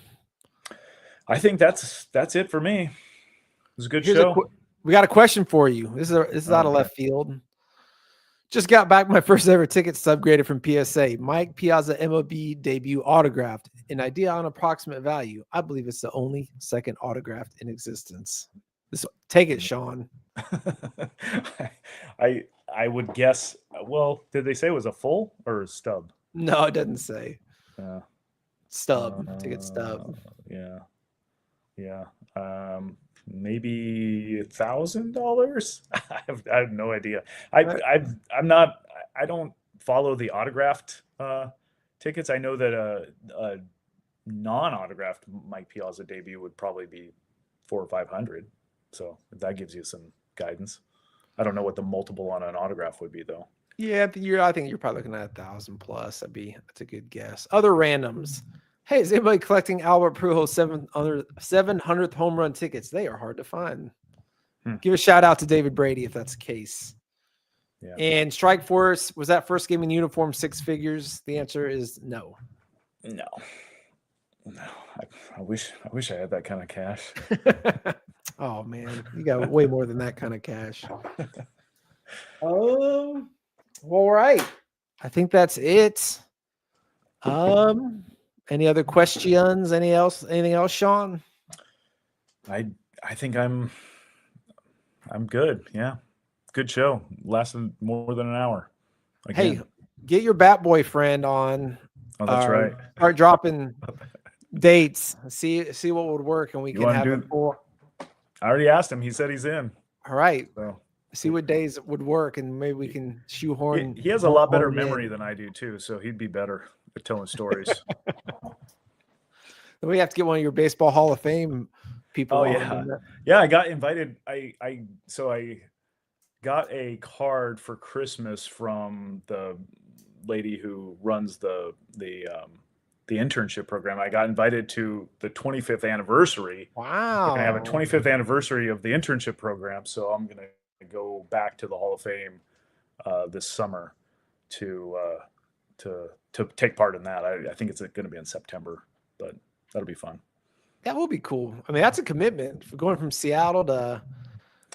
I think that's it for me. It was a good show. We got a question for you. This is out of left field. Just got back my first ever ticket stub graded from PSA. Mike Piazza MLB debut autographed. An idea on approximate value. I believe it's the only second autographed in existence. Take it, Shaun. I would guess. Well, did they say it was a full or a stub? No, it doesn't say. Stub. Ticket stub. Yeah. Maybe $1,000. I have no idea. I don't follow the autographed tickets. I know that a non-autographed Mike Piazza debut would probably be $400 or $500. So that gives you some guidance. I don't know what the multiple on an autograph would be though. Yeah, I think you're probably looking at 1,000 plus. That's a good guess. Other randoms. Hey, is anybody collecting Albert Pujols 700th home run tickets? They are hard to find. Give a shout out to David Brady if that's the case. Yeah. And Strike Force, was that first game in uniform 6 figures? The answer is no. No. I wish I had that kind of cash. Oh man, you got way more than that kind of cash. All right. I think that's it. Any other questions? Anything else, Shaun? I think I'm good. Yeah. Good show. Lasted more than an hour. Again. Hey, get your Bat Boy friend on. Oh, that's right. Start dropping dates. See what would work, and we can have it for. I already asked him. He said he's in. All right. So see what days would work, and maybe we can shoehorn. He has a lot better memory than I do too, so he'd be better at telling stories. We have to get one of your Baseball Hall of Fame people. Oh yeah, yeah. I got invited. I got a card for Christmas from the lady who runs the internship program. I got invited to the 25th anniversary. Wow. We're gonna have a 25th anniversary of the internship program, so I'm gonna go back to the Hall of Fame this summer to take part in that. I think it's going to be in September, but that'll be fun. That will be cool. I mean, that's a commitment for going from Seattle to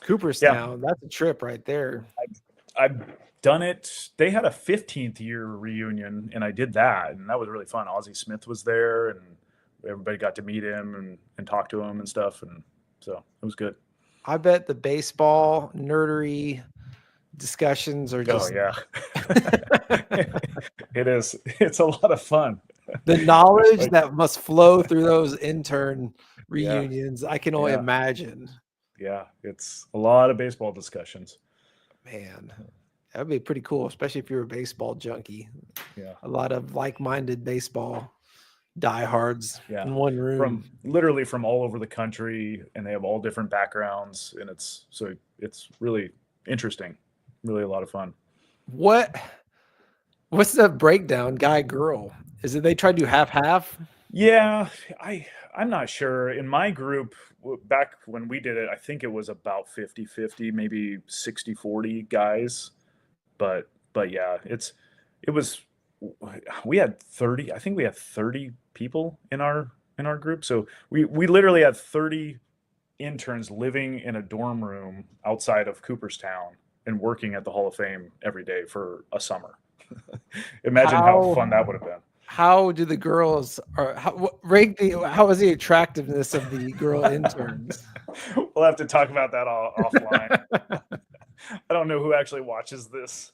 Cooperstown. Yeah. That's a trip right there. I've done it. They had a 15th year reunion, and I did that, and that was really fun. Ozzie Smith was there, and everybody got to meet him and talk to him and stuff, and so it was good. I bet the baseball nerdery discussions are just. Oh yeah, it is. It's a lot of fun. The knowledge that must flow through those intern reunions, I can only imagine. Yeah, it's a lot of baseball discussions. Man, that would be pretty cool, especially if you're a baseball junkie. Yeah, a lot of like-minded baseball diehards in one room. Literally from all over the country, and they have all different backgrounds, and it's really interesting, really a lot of fun. What's the breakdown, guy, girl? Is it they try to do half? Yeah, I'm not sure. In my group, back when we did it, I think it was about 50-50, maybe 60-40 guys. But yeah, we had 30. I think we had 30 people in our group. So we literally had 30 interns living in a dorm room outside of Cooperstown and working at the Hall of Fame every day for a summer. Imagine how fun that would have been. How do the girls how is the attractiveness of the girl interns? We'll have to talk about that offline. I don't know who actually watches this.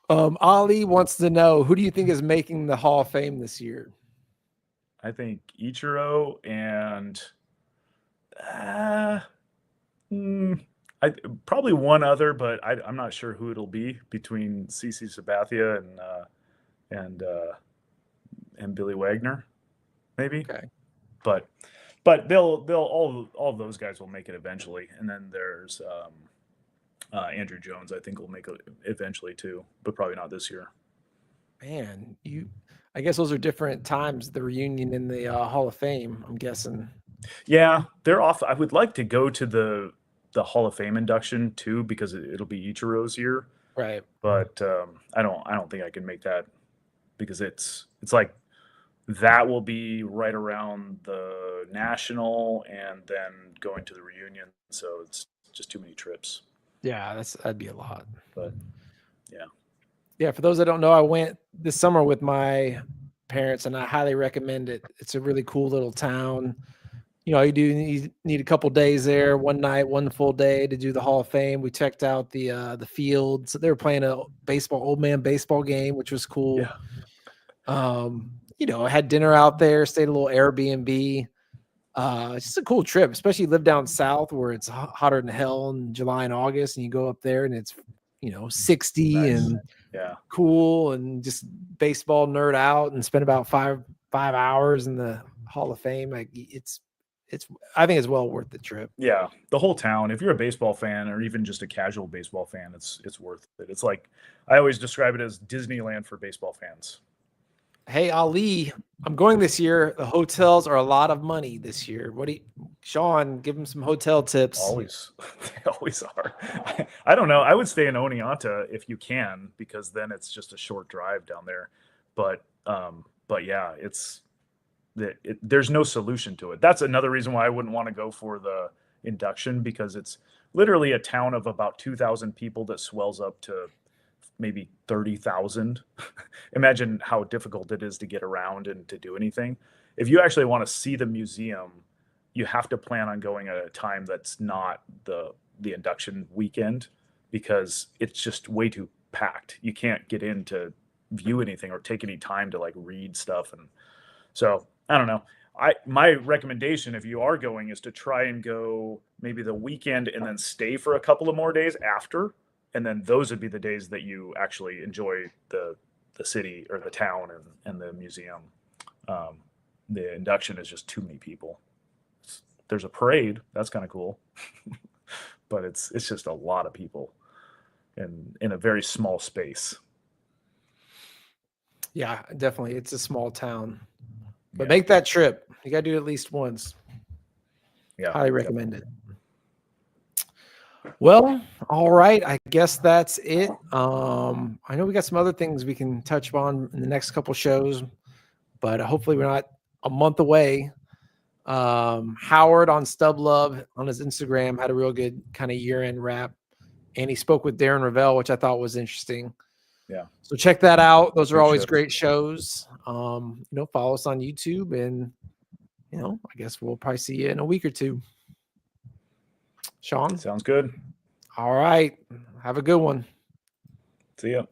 Ali wants to know, who do you think is making the Hall of Fame this year? I think Ichiro and probably one other, but I'm not sure who it'll be between CC Sabathia and Billy Wagner, maybe. Okay. But they'll all of those guys will make it eventually, and then there's Andrew Jones. I think will make it eventually too, but probably not this year. Man, I guess those are different times. The reunion in the Hall of Fame, I'm guessing. Yeah, they're off. I would like to go to the Hall of Fame induction too, because it'll be Ichiro's year. Right. But I don't think I can make that, because it's like that will be right around the national and then going to the reunion. So it's just too many trips. Yeah, that'd be a lot. But yeah. Yeah, for those that don't know, I went this summer with my parents, and I highly recommend it. It's a really cool little town. You know, you do need a couple days there, one night, one full day to do the Hall of Fame. We checked out the fields. They were playing a old man baseball game, which was cool. Yeah. You know, I had dinner out there, stayed a little Airbnb. It's just a cool trip, especially live down south where it's hotter than hell in July and August, and you go up there and it's 60 Nice. and Yeah, cool, and just baseball nerd out and spend about five hours in the Hall of Fame. Like I think it's well worth the trip. yeah. The whole town. If you're a baseball fan or even just a casual baseball fan, it's worth it. It's like, I always describe it as Disneyland for baseball fans. Hey, Ali, I'm going this year. The hotels are a lot of money this year. Shaun, give him some hotel tips. Always. They always are. I don't know. I would stay in Oneonta if you can, because then it's just a short drive down there. But yeah, there's no solution to it. That's another reason why I wouldn't want to go for the induction, because it's literally a town of about 2,000 people that swells up to maybe 30,000. Imagine how difficult it is to get around and to do anything. If you actually want to see the museum, you have to plan on going at a time that's not the induction weekend, because it's just way too packed. You can't get in to view anything or take any time to like read stuff. And so I don't know. My recommendation, if you are going, is to try and go maybe the weekend and then stay for a couple of more days after. And then those would be the days that you actually enjoy the city or the town and the museum. The induction is just too many people. There's a parade. That's kind of cool. But it's just a lot of people in a very small space. Yeah, definitely. It's a small town. But make that trip. You got to do it at least once. Yeah. Highly recommend it. Well, all right. I guess that's it. I know we got some other things we can touch on in the next couple shows, but hopefully we're not a month away. Howard on Stub Love on his Instagram had a real good kind of year-end wrap, and he spoke with Darren Ravel, which I thought was interesting. Yeah. So check that out. Those are always great shows. Follow us on YouTube, and I guess we'll probably see you in a week or two. Shaun? Sounds good. All right. Have a good one. See ya.